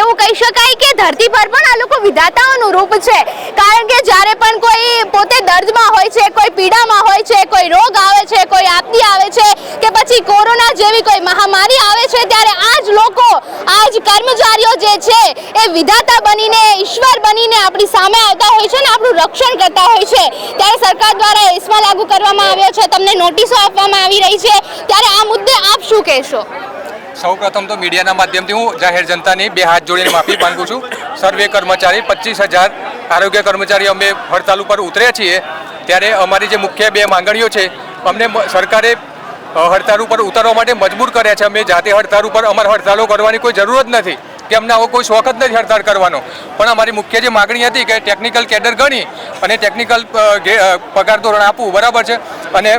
એવું કહી શકાય કે ધરતી પર પણ આ લોકો વિધાતાઓનું રૂપ છે. કારણ કે જ્યારે પણ કોઈ પોતે દર્દમાં હોય છે, કોઈ પીડામાં હોય છે, કોઈ રોગ આવે છે, કોઈ આપદી આવે છે કે પછી કોરોના જેવી કોઈ મહામારી આવે છે, ત્યારે આ જ લોકો, આ જ કર્મચારીઓ જે છે એ વિધાતા બનીને, ઈશ્વર બનીને આપણી સામે આવતા હોય છે ને આપણું રક્ષણ કરતા હોય છે. ત્યારે સરકાર દ્વારા એસ્મા લાગુ કરવામાં આવ્યો છે, તમને નોટિસો આપવામાં આવી રહી છે, ત્યારે આ મુદ્દે આપ શું કહેશો? સૌપ્રથમ તો મીડિયાના માધ્યમથી હું જાહેર જનતાની 2 હાથ જોડીને માફી માંગુ છું. સર્વે કર્મચારી 25,000 આરોગ્ય કર્મચારી અમે હડતાલ ઉપર ઉતર્યા છીએ, ત્યારે અમારી જે મુખ્ય 2 માંગણીઓ છે, અમને સરકારે હડતાલ ઉપર ઉતરવા માટે મજબૂર કર્યા છે. અમે જાતે હડતાલ ઉપર અમારે હડતાલો કરવાની કોઈ જરૂર જ નથી કે અમને આવો કોઈ શોખ જ નથી હડતાલ કરવાનો, પણ અમારી મુખ્ય જે માગણી હતી કે ટેકનિકલ કેડર ગણી અને ટેકનિકલ પગાર ધોરણ આપવું બરાબર છે. અને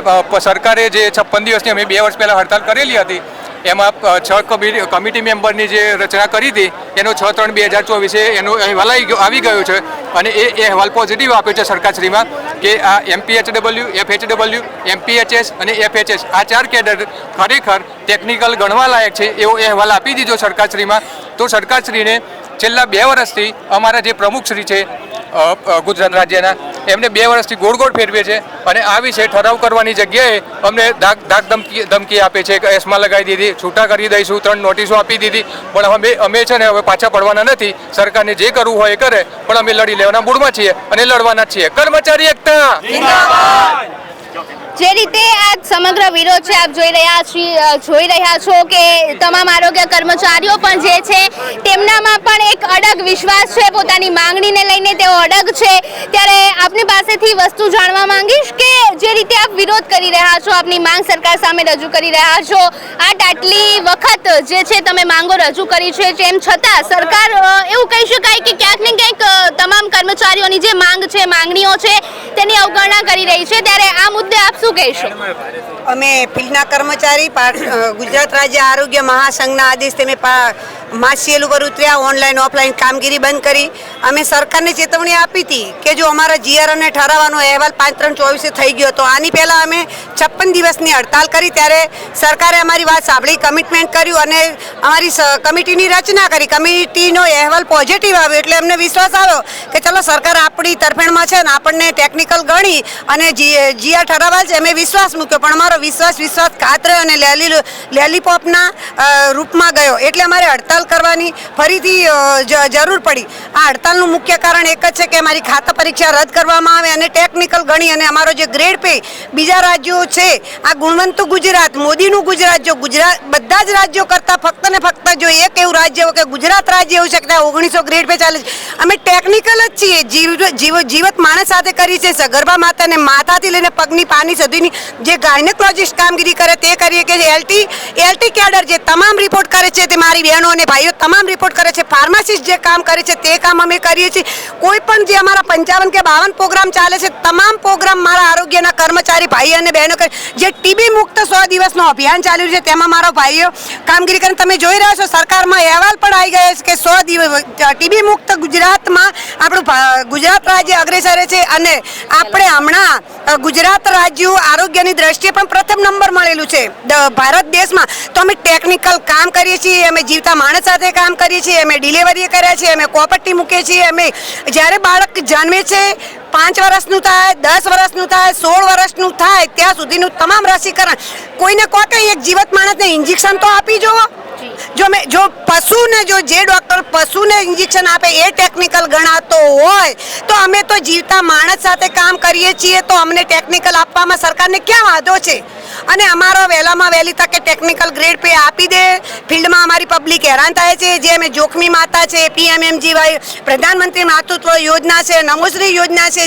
સરકારે જે 56 દિવસની અમે 2 વર્ષ પહેલાં હડતાલ કરેલી હતી એમાં 6 કમિટી મેમ્બરની જે રચના કરી હતી એનો 6/3/2024 એનો અહેવાલ આવી ગયો છે અને એ અહેવાલ પોઝિટિવ આપ્યો છે સરકારશ્રીમાં કે આ MPHW, FHW, MPHS અને FHS આ 4 કેડર ખરેખર ટેકનિકલ ગણવા લાયક છે એવો અહેવાલ આપી દીધો સરકારશ્રીમાં. તો સરકારશ્રીને છેલ્લા 2 વર્ષથી અમારા જે પ્રમુખશ્રી છે ગુજરાત રાજ્યના એમને 2 વર્ષથી ગોળ ગોળ ફેરવે છે અને આ વિશે ઠરાવ કરવાની જગ્યાએ અમને ધમકી આપે છે કે એસ્મા લગાવી દીધી, છૂટા કરી દઈશું, 3 નોટિસો આપી દીધી, પણ અમે છે ને હવે પાછા પડવાના નથી. સરકારને જે કરવું હોય એ કરે, પણ અમે લડી લેવાના મૂડમાં છીએ અને લડવાના જ છીએ. કર્મચારી એકતા જે રીતે આ સમગ્ર વિરોધ છે આપ જોઈ રહ્યા છો કે તમામ આરોગ્ય કર્મચારીઓ પણ જે છે તેમનામાં પણ એક અડગ વિશ્વાસ છે, પોતાની માંગણીને લઈને તેઓ અડગ છે। ત્યારે આપની પાસેથી વસ્તુ જાણવા માંગીશ કે જે રીતે આપ વિરોધ કરી રહ્યા છો, આપની માંગ સરકાર સામે રજૂ કરી રહ્યા છો, આટલી વખત જે છે તમે માંગો રજૂ કરી છે, તેમ છતાં સરકાર એવું કહી શકાય કે ક્યાંક ને ક્યાંક તમામ કર્મચારીઓની જે માંગ છે, માંગણીઓ છે તેની અવગણના કરી રહી છે। ત્યારે આ મુદ્દે આપ શું કહેશો? અમે ફિલ્ડના કર્મચારી ગુજરાત રાજ્ય આરોગ્ય મહાસંઘના આદેશ અમે માસિયેલ ઉપર ઉતર્યા, ઓનલાઈન ઓફલાઈન કામગીરી બંધ કરી। અમે સરકારને ચેતવણી આપી હતી કે જો અમારા જીઆર અને ઠરાવવાનો અહેવાલ 5/3/24 થઈ ગયો તો આની પહેલાં અમે 56 દિવસની હડતાલ કરી, ત્યારે સરકારે અમારી વાત સાંભળી, કમિટમેન્ટ કર્યું અને અમારી કમિટીની રચના કરી। કમિટીનો અહેવાલ પોઝિટિવ આવ્યો એટલે અમને વિશ્વાસ આવ્યો કે ચલો સરકાર આપણી તરફેણમાં છે ને આપણને ટેકનિકલ ગણી અને જીઆર ઠરાવ છે અમે વિશ્વાસ મૂક્યો, પણ અમારો વિશ્વાસઘાત રહ્યો અને લેલીપોપના રૂપમાં ગયો, એટલે અમારે હડતાલ કરવાની ફરીથી જરૂર પડી। આ હડતાલનું મુખ્ય કારણ એક જ છે કે અમારી ખાતા પરીક્ષા રદ કરવામાં આવે અને ટેકનિકલ ગણી અને અમારો જે ગ્રેડ પે બીજા રાજ્યો છે, આ ગુણવંતુ ગુજરાત, મોદીનું ગુજરાત, જો ગુજરાત બધા જ રાજ્યો કરતાં ફક્ત ને ફક્ત જો એક એવું રાજ્ય હોય કે ગુજરાત રાજ્ય એવું છે કે 1900 ગ્રેડ પે ચાલે છે। અમે ટેકનિકલ જ છીએ, જીવત માણસ સાથે કરી છે, સગર્ભા માતાને માથાથી લઈને પગની પાની સુધીની જે ગાયનેકોલોજીસ્ટ કામગીરી કરે તે કરીએ કે એલટી કેડર જે તમામ રિપોર્ટ કરે છે તે મારી બહેનો અને ભાઈઓ તમામ રિપોર્ટ કરે છે, ફાર્માસિસ્ટ જે કામ કરે છે તે કામ અમે કરીએ છીએ। કોઈ પણ જે અમારા 55 કે 52 પ્રોગ્રામ ચાલે છે તમામ પ્રોગ્રામ મારા આરોગ્યના કર્મચારી ભાઈ અને બહેનો કરે। જે ટીબી મુક્ત 100 દિવસનો અભિયાન ચાલી રહ્યું છે તેમાં મારા ભાઈઓ કામગીરી કરીને તમે જોઈ રહ્યા છો, સરકારમાં અહેવાલ પણ આવી ગયા છે કે 100 દિવસ ટીબી મુક્ત ગુજરાતમાં આપણું ગુજરાત રાજ્ય અગ્રેસર છે અને આપણે હમણાં ગુજરાત રાજ્ય આરોગ્યની દ્રષ્ટિએ પણ પ્રથમ નંબર મળેલું છે ભારત દેશમાં। તો અમે ટેકનિકલ કામ કરીએ છીએ, અમે જીવતા માણસ સાથે કામ કરીએ છીએ, અમે ડિલિવરી કર્યા છીએ, અમે કોપરટી મૂકીએ છીએ, અમે જ્યારે બાળક જન્મે છે 5 વર્ષનું થાય, 10 વર્ષનું થાય, 16 વર્ષનું થાય ત્યાં સુધીનું તમામ રસીકરણ, કોઈને કોઈ એક જીવત માણસને ઇન્જેક્શન તો આપી જુઓ। જો પશુને જે ડૉક્ટર પશુને ઇન્જેક્શન આપે એ ટેકનિકલ ગણાતો હોય તો અમે તો જીવતા માણસ સાથે કામ કરીએ છીએ, તો અમને ટેકનિકલ આપવામાં સરકારને ક્યાં વાંધો છે? અને અમારો વહેલામાં વહેલી તકે ટેકનિકલ ગ્રેડ પે આપી દે। ફિલ્ડમાં અમારી પબ્લિક હેરાન થાય છે, જે અમે જોખમી માતા છે, PMMGY પ્રધાનમંત્રી માતૃત્વ યોજના છે, નમોશ્રી યોજના છે,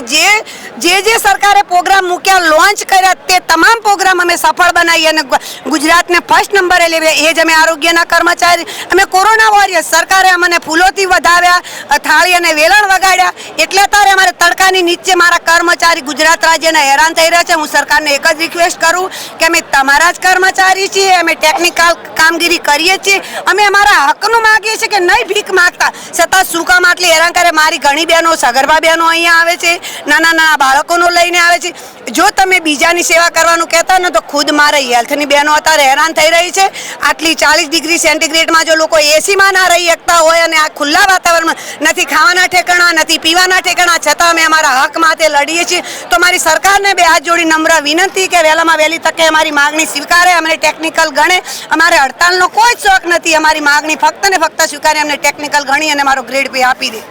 જે સરકારે પ્રોગ્રામ મૂક્યા, લોન્ચ કર્યા તે તમામ પ્રોગ્રામ અમે સફળ બનાવી અને ગુજરાતને ફર્સ્ટ નંબરે લેવા, એ જ અમે આરોગ્યના કર્મચારી, અમે કોરોના વોરિયર્સ, સરકારે અમને ફૂલોથી વધાવ્યા, થાળી અને વેલણ વગાડ્યા, એટલે અત્યારે અમારે તડકાની નીચે મારા કર્મચારી ગુજરાત રાજ્યના હેરાન થઈ રહ્યા છે। હું સરકારને એક જ રિક્વેસ્ટ કરું કે અમે તમારા જ કર્મચારી છીએ, અમે ટેકનિકલ કામગીરી કરીએ છીએ, અમે અમારા હકનું માગીએ છીએ કે નહીં ભીખ માગતા, છતાં શું કામ આટલી હેરાન કરે? મારી ઘણી બહેનો, સગર્ભા બહેનો અહીંયા આવે છે, નાના બાળકોનો લઈને આવે છે। જો તમે બીજાની સેવા કરવાનું કહેતા ને તો ખુદ મારે હેલ્થની બહેનો અત્યારે હેરાન થઈ રહી છે। આટલી 40 ડિગ્રી સેન્ટીગ્રેડમાં જો લોકો એસીમાં ના રહી શકતા હોય અને આ ખુલ્લા વાતાવરણમાં નથી ખાવાના ઠેકાણા, નથી પીવાના ઠેકાણા, છતાં અમે અમારા હક માટે લડીએ છીએ। તો મારી સરકારને બે હાથ જોડી નમ્ર વિનંતી કે વહેલામાં વહેલી તકે અમારી માગણી સ્વીકારે, અમને ટેકનિકલ ગણે। અમારે હડતાલનો કોઈ શોખ નથી, અમારી માગણી ફક્ત ને ફક્ત સ્વીકારે, અમને ટેકનિકલ ગણી અને મારો ગ્રેડ પે આપી દે।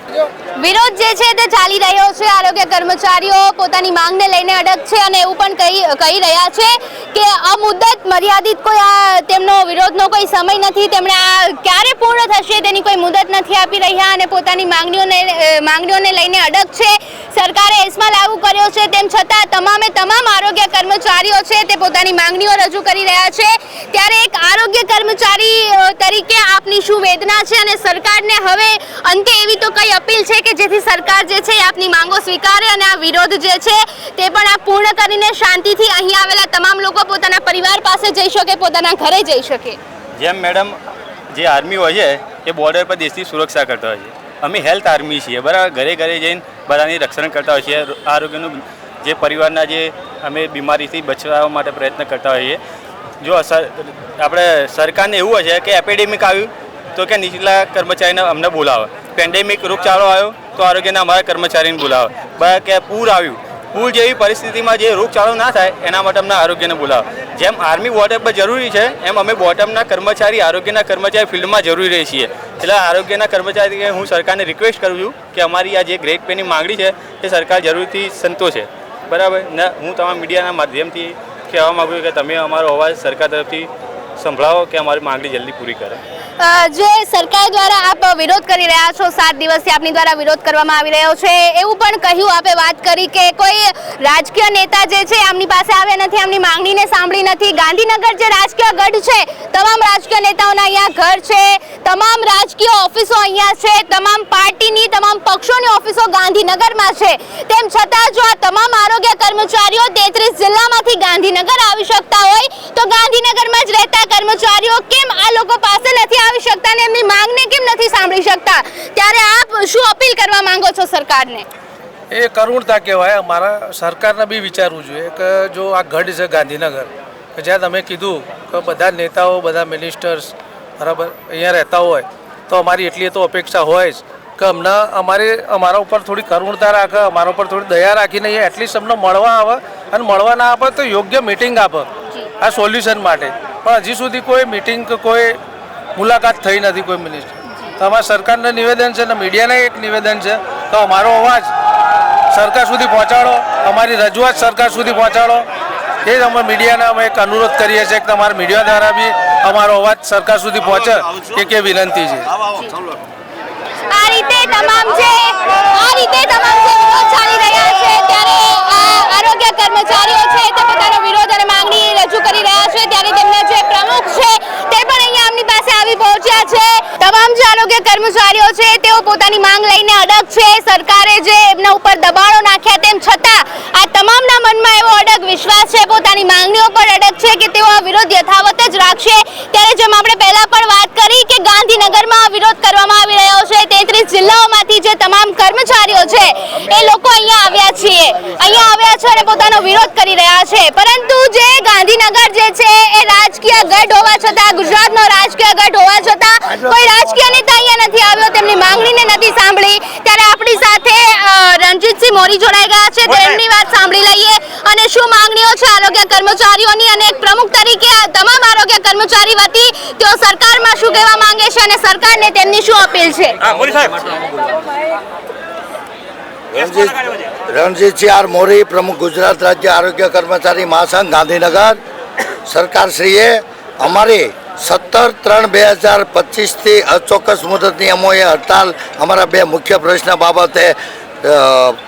વિરોધ જે છે તે ચાલી રહ્યો છે, આરોગ્ય કર્મચારીઓ પોતાની માંગને લઈને અડગ છે અને એવું પણ કહી રહ્યા છે કે અમુદત મર્યાદિત કોઈ તેમનો વિરોધનો કોઈ સમય નથી, તેમણે આ ક્યારે પૂર્ણ થશે તેની કોઈ મુદત નથી આપી રહ્યા અને પોતાની માંગણીઓને લઈને અડગ છે। સરકારે એસ્મા લાગુ કર્યો છે, તેમ છતાં તમામ આરોગ્ય કર્મચારીઓ છે તે પોતાની માંગણીઓ રજૂ કરી રહ્યા છે। ત્યારે એક આરોગ્ય કર્મચારી તરીકે આપની શું વેદના છે અને સરકારને હવે અંતે એવી તો કઈ અપીલ છે કે જેથી સરકાર જે છે આપની માંગો સ્વીકારે અને આ વિરોધ જે છે તે પણ આ પૂર્ણ કરીને શાંતિથી અહીં આવેલા તમામ લોકો પોતાના પરિવાર પાસે જઈ શકે, પોતાના ઘરે જઈ શકે? જેમ મેડમ, જે આર્મી હોય છે એ બોર્ડર પર દેશની સુરક્ષા કરતા હોય છે, અમે હેલ્થ આર્મી છીએ, બરાબર, ઘરે જઈને બધાની રક્ષણ કરતા હોઈએ છીએ, આરોગ્યનું જે પરિવારના જે અમે બીમારીથી બચવા માટે પ્રયત્ન કરતા હોઈએ છીએ। જો આપણે સરકારને એવું હોય છે કે એપિડેમિક આવ્યું તો કે નીચલા કર્મચારીને અમને બોલાવે, પેન્ડેમિક રોગચાળો આવ્યો તો આરોગ્યના અમારા કર્મચારીને બોલાવે, બરાબર, કે પૂર આવ્યું, પૂર જેવી પરિસ્થિતિમાં જે રોગચાળો ના થાય એના માટે અમને આરોગ્યને બોલાવે। જેમ આર્મી બોર્ડર પર જરૂરી છે એમ અમે બોટમના કર્મચારી, આરોગ્યના કર્મચારી ફિલ્ડમાં જરૂરી રહીએ છીએ। એટલે આરોગ્યના કર્મચારી હું સરકારને રિક્વેસ્ટ કરું છું કે અમારી આ જે ગ્રેડ પેની માંગણી છે એ સરકાર જરૂરથી સંતોષે, બરાબર ને? હું તમારા મીડિયાના માધ્યમથી કહેવા માગું છું કે તમે અમારો અવાજ સરકાર તરફથી સંભળાવો કે અમારી માંગણી જલ્દી પૂરી કરે. જે સરકાર દ્વારા આપ વિરોધ કરી રહ્યા છો, 7 દિવસથી આપની દ્વારા વિરોધ કરવામાં આવી રહ્યો છે, એવું પણ કહ્યું, આપે વાત કરી કે કોઈ રાજકીય નેતા જે છે આમની પાસે આવ્યા નથી, આમની માંગણીને સાંભળી નથી. ગાંધીનગર જે રાજકીય ગઢ છે, તમામ રાજકીય નેતાઓના અહીંયા ઘર છે, તમામ રાજકીય ઓફિસો અહીંયા છે, તમામ પાર્ટીની તમામ પક્ષોની ઓફિસો ગાંધીનગરમાં છે. તેમ છતાં જો આ તમામ આરોગ્ય કર્મચારીઓ 33 જિલ્લામાંથી ગાંધીનગર આવી શકતા હોય તો ગાંધીનગરમાં જ રહેતા કર્મચારીઓ કેમ આ લોકો પાસે નથી આવી શકતા ને એમની માંગને કેમ નથી સાંભળી શકતા? ત્યારે આપ શું અપીલ કરવા માંગો છો સરકારને? એ કરુણતા કહેવાય. અમારા સરકારને બી વિચારવું જોઈએ કે જો આ ગઢ છે ગાંધીનગર, કે જ્યાં તમે કીધું કે બધા નેતાઓ, બધા મિનિસ્ટર્સ બરાબર અહીંયા રહેતા હોય, તો અમારી એટલી તો અપેક્ષા હોય જ કે અમારા ઉપર થોડી કરુણતા રાખે, અમારા ઉપર થોડી દયા રાખીને અહીંયા એટલીસ્ટ અમને મળવા આવે, અને મળવા ના આપે તો યોગ્ય મિટિંગ આપે આ સોલ્યુશન માટે. પણ હજી સુધી કોઈ મિટિંગ કે કોઈ મુલાકાત થઈ નથી કોઈ મિનિસ્ટર. તો અમારા સરકારને નિવેદન છે અને મીડિયાને એક નિવેદન છે તો અમારો અવાજ સરકાર સુધી પહોંચાડો, અમારી રજૂઆત સરકાર સુધી પહોંચાડો. એ જ અમે મીડિયાને અમે એક અનુરોધ કરીએ છીએ કે તમારા મીડિયા દ્વારા બી અમારો અવાજ સરકાર સુધી પહોંચે એ વિનંતી છે. આ રીતે તમામ જે વિરોધ ચાલી રહ્યા છે, ત્યારે આરોગ્ય કર્મચારીઓ છે તે પોતાનો વિરોધ અને માંગણી રજૂ કરી રહ્યા છે. ત્યારે તેમના જે પ્રમુખ છે તે પણ અહીંયા આમની પાસે આવી પહોંચ્યા છે. તમામ જે આરોગ્ય કર્મચારીઓ છે તેઓ પોતાની માંગ લઈને અડગ છે. સરકારે જે એમના ઉપર દબાણો નાખ્યા તેમ છતાં આ તમામના મનમાં એવો અડગ વિશ્વાસ છે, પોતાની માંગણીઓ પર અડગ છે કે તેઓ આ વિરોધ યથાવત જ રાખશે. ત્યારે જેમ આપણે પહેલા પણ વાત કરી કે ગાંધીનગરમાં વિરોધ કરવામાં આવી રહ્યો છે, 33 જિલ્લાઓમાંથી જે તમામ કર્મચારીઓ છે એ લોકો અહીંયા આવ્યા છે અને પોતાનો વિરોધ કરી રહ્યા છે. પરંતુ જે ગાંધીનગર જે છે એ રાજકીય ગઢ હોવા છતાં, ગુજરાતનો રાજકીય ગઢ હોવા છતાં કોઈ રાજકીય નેતા અહીંયા નથી આવ્યો, તેમની માંગણીને નથી સાંભળી. ત્યારે આપણી સાથે રણજીતસિંહ મોરી જોડાઈ ગયા છે, તેમની વાત સાંભળી લઈએ અને શું માંગણીઓ છે આરોગ્ય કર્મચારીઓની, અને એક પ્રમુખ તરીકે આ તમામ આરોગ્ય કર્મચારી વતી તેઓ સરકારમાં શું કહેવા માંગે છે અને સરકારને તેમની શું અપીલ છે. રણજીતસિંહ આર મોરી, પ્રમુખ ગુજરાત રાજ્ય આરોગ્ય કર્મચારી મહાસંઘ ગાંધીનગર. સરકારશ્રીએ અમારી 17/3/2025થી અચોક્કસ મુદતની અમોએ હડતાલ અમારા 2 મુખ્ય પ્રશ્ન બાબતે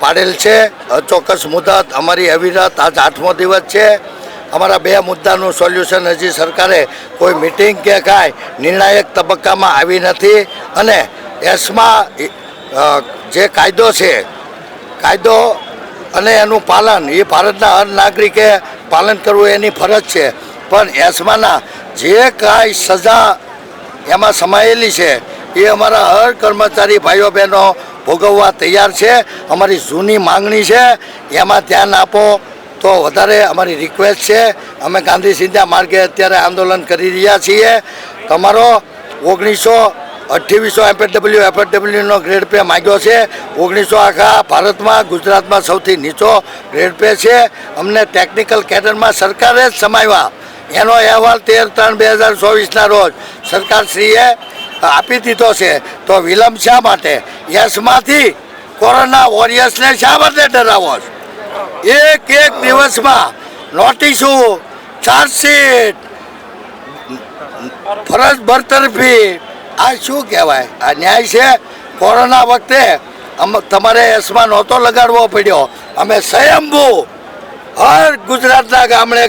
પાડેલ છે. અચોક્કસ મુદત અમારી અવિરત આજ 8મો દિવસ છે. અમારા 2 મુદ્દાનું સોલ્યુશન હજી સરકારે કોઈ મિટિંગ કે કાંઈ નિર્ણાયક તબક્કામાં આવી નથી. અને એસમાં જે કાયદો છે, કાયદો અને એનું પાલન એ ભારતના હર નાગરિકે પાલન કરવું એની ફરજ છે. પણ એસમાના જે કાંઈ સજા એમાં સમાયેલી છે એ અમારા હર કર્મચારી ભાઈઓ બહેનો ભોગવવા તૈયાર છે. અમારી જૂની માંગણી છે, એમાં ધ્યાન આપો તો વધારે અમારી રિક્વેસ્ટ છે. અમે ગાંધી સિંધ્યા માર્ગે અત્યારે આંદોલન કરી રહ્યા છીએ. તમારો 2800 એફએડબલ્યુનો ગ્રેડ પે માગ્યો છે. 1900 આખા ભારતમાં, ગુજરાતમાં સૌથી નીચો ગ્રેડ પે છે. અમને ટેકનિકલ કેડરમાં સરકારે જ સમાવ્યા. એનો અહેવાલ 13/3/2024ના રોજ સરકારશ્રીએ આપી દીધો છે. તો વિલંબ શા માટે? યસમાંથી કોરોના વોરિયર્સને શા માટે ડરાવો છો? એક દિવસમાં નોટિસો, ચાર્જશીટ, ફરજ બરતરફી, આ શું કહેવાય? આ ન્યાય છે? કોરોના વખતે તમારે એસમાં નહોતો લગાડવો પડ્યો. અમે સ્વયંભૂ હર ગુજરાતના ગામડે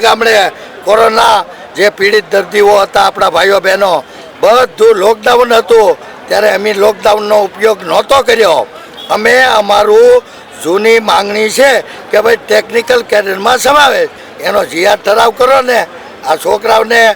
કોરોના જે પીડિત દર્દીઓ હતા, આપણા ભાઈઓ બહેનો, બધું લોકડાઉન હતું ત્યારે અમે લોકડાઉનનો ઉપયોગ નહોતો કર્યો. અમે અમારું જૂની માંગણી છે કે ભાઈ ટેકનિકલ કેડરમાં સમાવે એનો જીઆર ઠરાવ કરો ને. આ છોકરાઓને,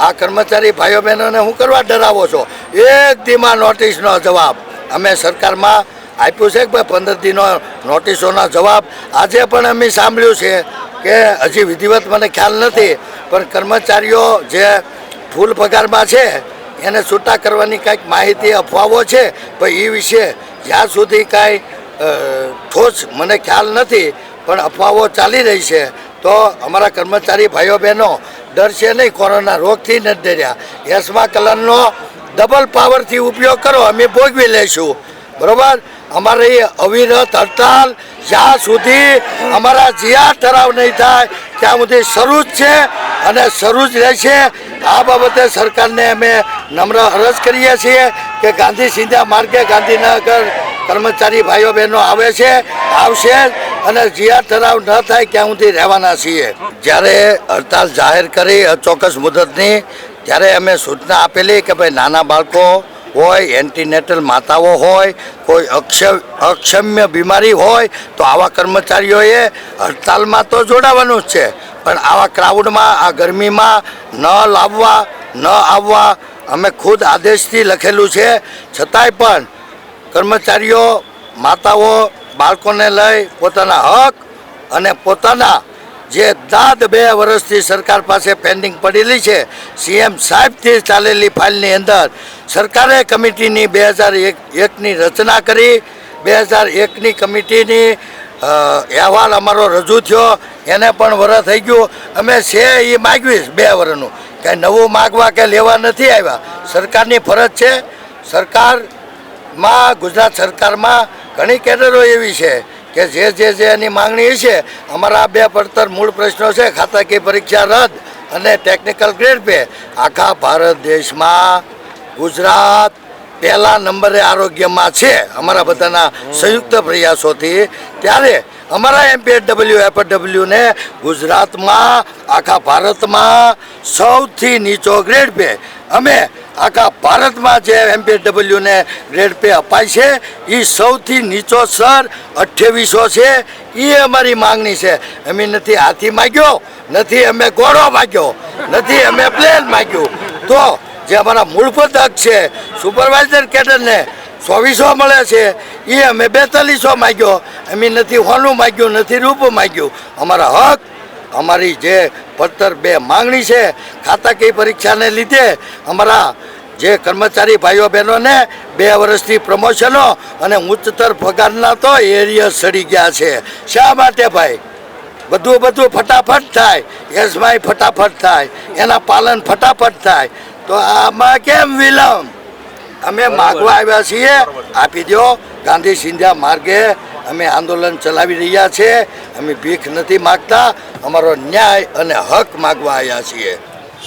આ કર્મચારી ભાઈઓ બહેનોને શું કરવા ડરાવો છો? એક દીમાં નોટિસનો જવાબ અમે સરકારમાં આપ્યું છે કે ભાઈ 15 દીનો નોટિસોના જવાબ. આજે પણ અમે સાંભળ્યું છે કે હજી વિધિવત મને ખ્યાલ નથી, પણ કર્મચારીઓ જે ફૂલ પગારમાં છે એને છૂટા કરવાની કંઈક માહિતી, અફવાઓ છે. પણ એ વિશે જ્યાં સુધી કાંઈ ઠોસ મને ખ્યાલ નથી, પણ અફવાઓ ચાલી રહી છે. તો અમારા કર્મચારી ભાઈઓ બહેનો ડરશે નહીં, કોરોના રોગથી નથી ડર્યા. એસમા કલનનો ડબલ પાવરથી ઉપયોગ કરો, અમે ભોગવી લઈશું. બરાબર? અમારી અવિરત હડતાલ જ્યાં સુધી અમારા જીઆર ઠરાવ નહીં થાય ત્યાં સુધી શરૂ જ છે અને શરૂ જ રહેશે. આ બાબતે સરકારને અમે નમ્ર અરજ કરીએ છીએ કે ગાંધી સિંધા માર્ગે ગાંધીનગર કર્મચારી ભાઈઓ બહેનો આવે છે, આવશે અને જીઆર ઠરાવ ન થાય ત્યાં સુધી રહેવાના છીએ. જ્યારે હડતાલ જાહેર કરી અચોક્કસ મુદતની, ત્યારે અમે સૂચના આપેલી કે ભાઈ નાના બાળકો હોય, એન્ટીનેટલ માતાઓ હોય, કોઈ અક્ષમ્ય બીમારી હોય તો આવા કર્મચારીઓએ હડતાલમાં તો જોડાવાનું જ છે, પણ આવા ક્રાઉડમાં આ ગરમીમાં ન લાવવા, ન આવવા અમે ખુદ આદેશથી લખેલું છે. છતાંય પણ કર્મચારીઓ, માતાઓ બાળકોને લઈ પોતાના હક અને પોતાના જે દાદ 2 વર્ષથી સરકાર પાસે પેન્ડિંગ પડેલી છે, સીએમ સાહેબથી ચાલેલી ફાઇલની અંદર સરકારે કમિટીની 2001ની રચના કરી. 2001ની કમિટીની અહેવાલ અમારો રજૂ થયો, એને પણ વરસ થઈ ગયું. અમે છે એ માગવીશ 2 વર્ષનું, કાંઈ નવું માગવા કે લેવા નથી આવ્યા. સરકારની ફરજ છે. સરકારમાં, ગુજરાત સરકારમાં ઘણી કેડરો એવી છે કે જે એની માંગણી છે. અમારા 2 પડતર મૂળ પ્રશ્નો છે, ખાતાકીય પરીક્ષા રદ અને ટેકનિકલ ગ્રેડ પે. આખા ભારત દેશમાં ગુજરાત પહેલા નંબરે આરોગ્યમાં છે અમારા બધાના સંયુક્ત પ્રયાસોથી. ત્યારે અમારા એફએડબલ્યુને ગુજરાતમાં, આખા ભારતમાં સૌથી નીચો ગ્રેડ પે. અમે આખા ભારતમાં જે એમપીડબલ્યુને ગ્રેડ પે અપાય છે એ સૌથી નીચો સ્તર 2800 છે. એ અમારી માંગણી છે. અમે નથી હાથી માગ્યો, નથી અમે ઘોડો માગ્યો, નથી અમે પ્લેન માગ્યું. તો જે અમારા મૂળભૂત હક છે, સુપરવાઇઝર કેડરને 2400 મળે છે, એ અમે 4200 માગ્યો. અમે નથી હોનું માગ્યું, નથી રૂપ માગ્યું. અમારા હક, અમારી જે પડતર 2 માંગણી છે, ખાતાકીય પરીક્ષાને લીધે અમારા જે કર્મચારી ભાઈઓ બહેનોને 2 વર્ષથી પ્રમોશનો અને ઉચ્ચતર પગારના તો એરિયસ સડી ગયા છે. શા માટે ભાઈ? બધું ફટાફટ થાય, એસમાય ફટાફટ થાય, એના પાલન ફટાફટ થાય, તો આમાં કેમ વિલંબ? અમે માગવા આવ્યા છીએ, આપી દો. ગાંધી સિંધા માર્ગે અમે આંદોલન ચલાવી રહ્યા છીએ. અમે ભીખ નથી માગતા, અમારો ન્યાય અને હક માગવા આવ્યા છીએ.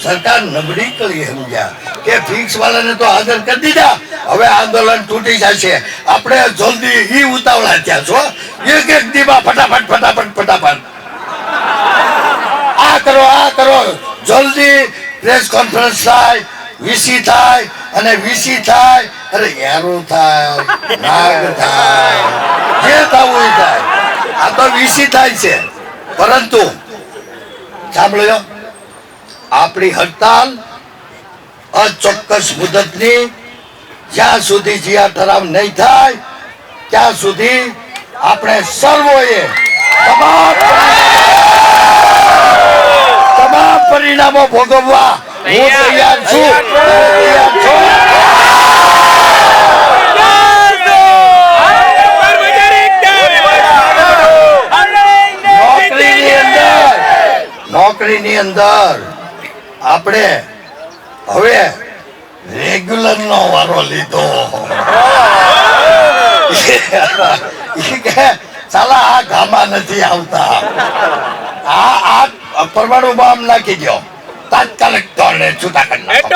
સરકાર નબળી કરી સમજ્યા કે ફિક્સ વાળાને તો હાજર કરી દીધા, હવે આંદોલન તૂટી જશે. આપણે જલ્દી ઈ ઉતાવળા થયા છો, એક દીવા ફટાફટ આ કરો જલ્દી પ્રેસ કોન્ફરન્સ થાય, વીસી થાય અને વીસી થાય, અરે એરો થાય, નાગ થાય, જે થવું એ થાય. આ તો વીસી થાય છે. પરંતુ સાંભળ્યો, આપણી હડતાલ અચોક્કસ મુદતની, જ્યાં સુધી જીઆર ઠરાવ નહીં થાય ત્યાં સુધી આપણે સર્વોએ તમામ પરિણામો ભોગવવા હું તૈયાર છું. નોકરીની અંદર આપણે હવે રેગ્યુલર નો વારો લીધો. ચાલા આ ગામમાં નથી આવતા, આ પરમાણુ બોમ્બ નાખી દો, તાત્કાલિક તોડને છૂટા કરી નાખો,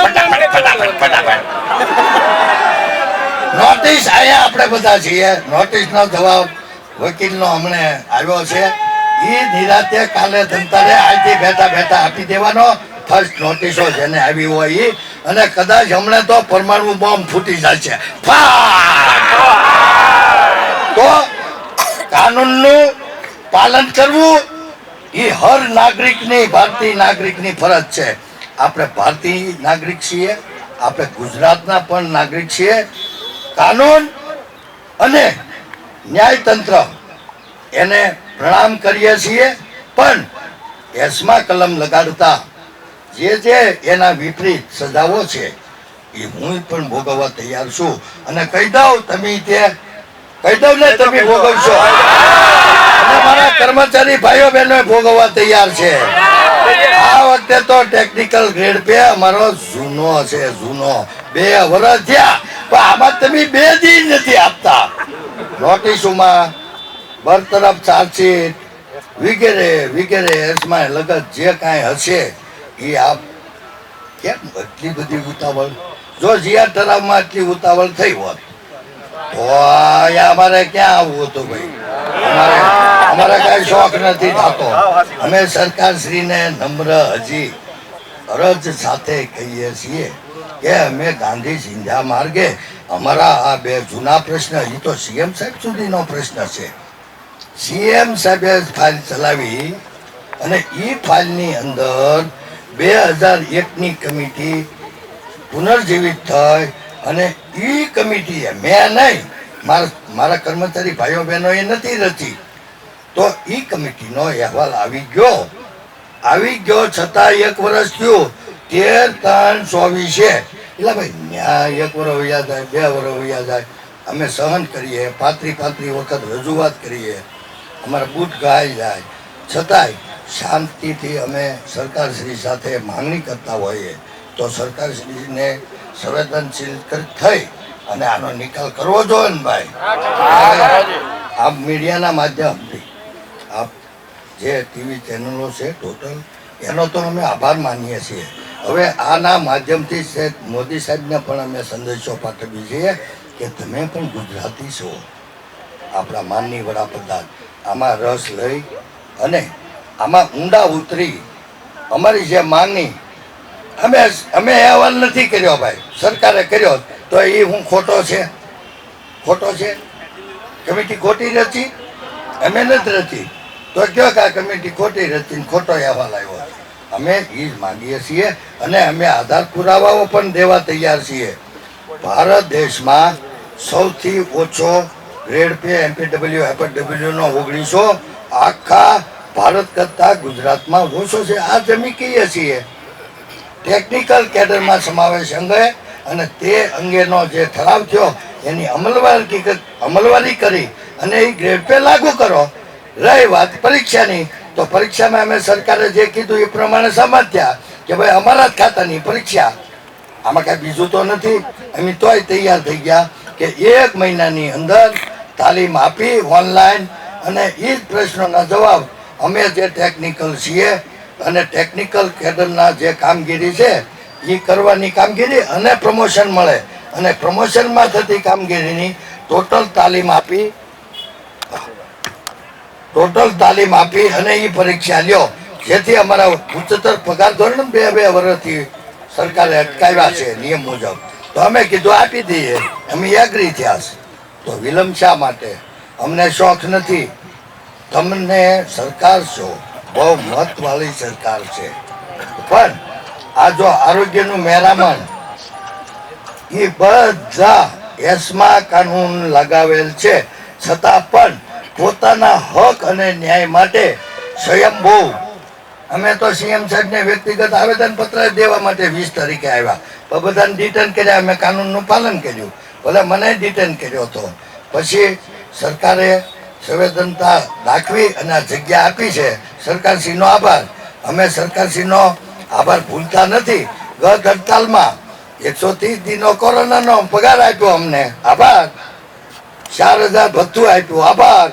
ફટાફટ. નોટિસ અહીંયા આપણે બધા છીએ. નોટિસનો જવાબ વકીલનો હમણે આવ્યો છે. એ નિરાતે કાલે ધંધારે આજથી બેઠા આપી દેવાનો. ફર્સ્ટ નોટિસો જેને આવી હોય એ, અને કદાચ હમણાં તો પરમાણુ બોમ્બ ફૂટી જશે. તો કાનૂનનું પાલન કરવું એ હર નાગરિકની, ભારતીય નાગરિકની ફરજ છે. આપણે ભારતીય નાગરિક છીએ, આપણે ગુજરાતના પણ નાગરિક છીએ. કાનૂન અને ન્યાયતંત્ર એને પ્રણામ કરીએ છીએ, પણ એસમાં કલમ લગાડતા જે એના વિપરીત સજાઓ છે એ હું પણ ભોગવવા તૈયાર છું. અને કહી દઉં તમે ને તમે ભોગવશો, અને મારા કર્મચારી ભાઈઓ બહેનો ભોગવવા તૈયાર છે. આ વખતે તો ટેકનિકલ ગ્રેડ પે અમારો જૂનો છે, જૂનો 2 વર્ષ થયા, પણ આમાં તમે 2 દિન નથી આપતા. નોટિસોમાં બરતરફ ચાર્જશીટ, વગેરે વગેરે એસમાં લગત જે કાંઈ હશે એ આપ કેમ એટલી બધી ઉતાવળ? જો જીઆર ઠરાવમાં એટલી ઉતાવળ થઈ હોત તો અહીંયા અમારે ક્યાં આવવું હતું ભાઈ? અમારે કાંઈ શોખ નથી થતો. અમે સરકારશ્રીને નમ્ર હજી અરજ સાથે કહીએ છીએ કે અમે ગાંધી સિંધ્યા માર્ગે અમારા આ બે જૂના પ્રશ્ન, એ તો સીએમ સાહેબ સુધીનો પ્રશ્ન છે. સીએમ સાહેબે ફાઇલ ચલાવી અને એ ફાઇલની અંદર 2001ની કમિટી પુનર્જીવિત થઈ અને એ કમિટીએ, મેં નહીં, મારા કર્મચારી ભાઈઓ બહેનોએ નથી રચી, તો એ કમિટીનો અહેવાલ આવી ગયો છતાં 1 વર્ષ થયું. 13/3/24 એટલે ભાઈ ન્યાય 1 વર્ષ વયા જાય, 2 વર્ષ વયા જાય, અમે સહન કરીએ, 35 વખત રજૂઆત કરીએ, અમારા બૂટ ગાય જાય, છતાંય શાંતિથી અમે સરકારશ્રી સાથે માંગણી કરતા હોઈએ તો સરકારશ્રીને સંવેદનશીલ થઈ અને આનો નિકાલ કરવો જોઈએ ને ભાઈ. આપ મીડિયાના માધ્યમથી, આપ જે ટીવી ચેનલો છે ટોટલ, એનો તો અમે આભાર માનીએ છીએ. હવે આના માધ્યમથી મોદી સાહેબને પણ અમે સંદેશો પાઠવીએ છીએ કે તમે પણ ગુજરાતી છો. આપણા માનની વડાપ્રધાન આમાં રસ લઈ અને આમાં ઊંડા ઉતરી અમારી જે માંગણી, અમે અહેવાલ નથી કર્યો ભાઈ, સરકારે કર્યો તો એ હું ખોટો છે? કમિટી ખોટી રચી? અમે નથી રચી તો કયો કે આ કમિટી ખોટી રચી, ખોટો અહેવાલ આવ્યો. અમે એ જ માંગીએ છીએ અને અમે આધાર પુરાવાઓ પણ દેવા તૈયાર છીએ. ભારત દેશમાં સૌથી ઓછો ગ્રેડ પે એમપીડબલ્યુ એફડબલ્યુનો 1900 આખા ભારત કરતાં ગુજરાતમાં ઓછો છે. આ જમી કહીએ છીએ. ટેકનિકલ કેડરમાં સમાવેશ અંગે અને તે અંગેનો જે ઠરાવ થયો એની અમલવારી કરી અને એ ગ્રેડ પે લાગુ કરો. રહી વાત પરીક્ષાની, તો પરીક્ષામાં અમે સરકારે જે કીધું એ પ્રમાણે સમજ થયા કે ભાઈ અમારા જ ખાતાની પરીક્ષા, આમાં કાંઈ બીજું તો નથી. અમે તોય તૈયાર થઈ ગયા કે 1 મહિનાની અંદર તાલીમ આપી ઓનલાઈન અને એ જ પ્રશ્નોના જવાબ અમે જે ટેકનિકલ છીએ અને ટેકનિકલ કેડરના જે કામગીરી છે એ કરવાની કામગીરી અને પ્રમોશન મળે અને પ્રમોશનમાં થતી કામગીરીની ટોટલ તાલીમ આપી અને એ પરીક્ષા લ્યો, જેથી અમારા ઉચ્ચતર પગાર ધોરણ 2 વર્ષથી સરકારે અટકાવ્યા છે નિયમ મુજબ. તો અમે કીધું આપી દઈએ, અમે એગ્રી થયા છે. તો વિલંબ શા માટે? અમને શોખ નથી. તમને સરકાર છો, બહુ મહત્વવાળી સરકાર છે, પણ આ જો આરોગ્યનું મેરામણ એ બધા એસમાં કાનૂન લગાવેલ છે, છતાં પણ પોતાના હક અને ન્યાય માટે સ્વયંભૂ અમે તો સીએમ સાહેબને વ્યક્તિગત આવેદનપત્ર દેવા માટે 20 તારીખે આવ્યા, પણ બધાને ડિટેન કર્યા. અમે કાનૂનનું પાલન કર્યું, ભલે મને ડિટેન કર્યો હતો. પછી સરકારે સંવેદનતા દાખવી અને આ જગ્યા આપી છે. સરકારશ્રીનો આભાર. અમે સરકારશ્રીનો આભાર ભૂલતા નથી. ગત હડતાલમાં 130 દિનો કોરોનાનો પગાર આપ્યો અમને, આભાર. 4000 ભથ્થું આપ્યું, આભાર.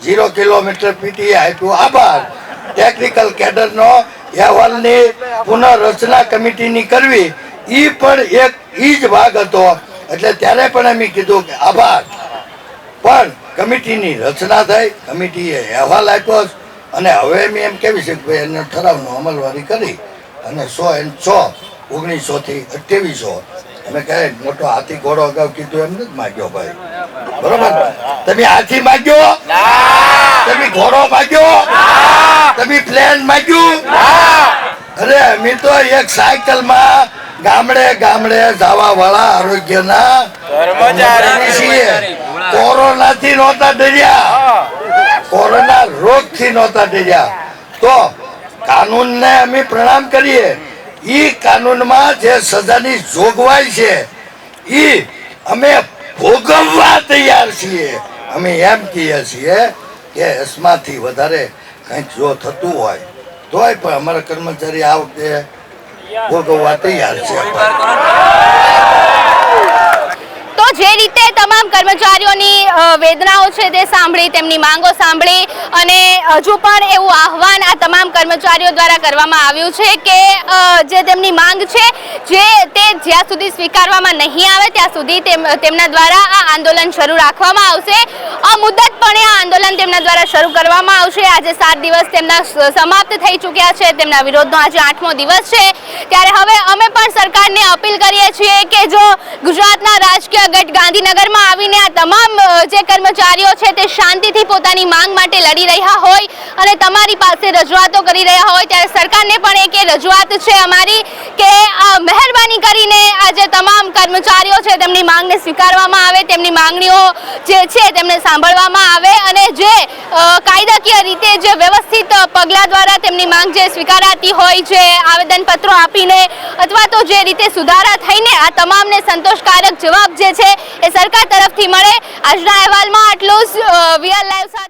0 કિલોમીટર પીટીએ આપ્યું, આભાર. ટેકનિકલ કેડરનો અહેવાલની પુનઃરચના કમિટીની કરવી એ પણ એક ઈ જ ભાગ હતો. એટલે ત્યારે પણ અમે કીધું કે આભાર. પણ કમિટીની રચના થઈ, કમિટીએ અહેવાલ આપ્યો અને હવે અમે એમ કહેવી છે કે એને ઠરાવનો અમલવારી કરી અને 100 1900 થી 2800 અમે કહે મોટો હાથી ઘોડો અગાઉ કીધું એમ નથી માગ્યો ભાઈ, બરોબર? તમે હાથી માગ્યો? તમે ઘોડો માગ્યો? તમે પ્લેન માગ્યું? અરે અમે તો એક સાયકલમાં ગામડે જવા વાળા આરોગ્યના કર્મચારી છીએ. કોરોનાથી નહોતા ડર્યા, કોરોના રોગથી નહોતા ડર્યા. તો કાનૂનને અમે પ્રણામ કરીએ. ઈ કાનૂનમાં જે સજાની જોગવાઈ છે ઈ અમે ભોગવવા તૈયાર છીએ. અમે એમ કહીએ છીએ કે એસમાંથી વધારે કંઈક જો થતું હોય તોય પણ અમારા કર્મચારી આ વખતે ભોગવવા તૈયાર છે. તો જે રીતે તમામ કર્મચારીઓની વેદનાઓ છે તે સાંભળી, તેમની માંગો સાંભળી અને હજુ પણ એવું આહવાન આ તમામ કર્મચારીઓ દ્વારા કરવામાં આવ્યું છે કે જે તેમની માંગ છે જે તે જ્યાં સુધી સ્વીકારવામાં નહીં આવે ત્યાં સુધી તેમના દ્વારા આ આંદોલન શરૂ રાખવામાં આવશે. અમુદ્દતપણે આ આંદોલન તેમના દ્વારા શરૂ કરવામાં આવશે. આજે 7 દિવસ તેમના સમાપ્ત થઈ ચૂક્યા છે. તેમના વિરોધનો આજે 8મો દિવસ છે. ત્યારે હવે અમે પણ સરકારને અપીલ કરીએ છીએ કે જો ગુજરાતના રાજકીય ગઢ ગાંધીનગરમાં આવીને આ તમામ જે કર્મચારીઓ છે તે શાંતિથી પોતાની માંગ માટે લડી રહ્યા હોય અને તમારી પાસે રજૂઆતો કરી રહ્યા હોય ત્યારે સરકારને પણ એક રજૂઆત છે અમારી કે મહેરબાની કરીને આ જે તમામ કર્મચારીઓ છે તેમની માંગને સ્વીકારવામાં આવે, તેમની માંગણીઓ જે છે તેમને સાંભળવામાં આવે અને જે કાયદાકીય રીતે જે વ્યવસ્થિત પગલાં દ્વારા તેમની માંગ જે સ્વીકારાતી હોય, જે આવેદનપત્રો આપીને અથવા તો જે રીતે સુધારા થઈને આ તમામને સંતોષકારક જવાબ જે છે એ સરકાર તરફથી મળે. આજના અહેવાલમાં આટલું જ. વીઆર લાઈવ સાથે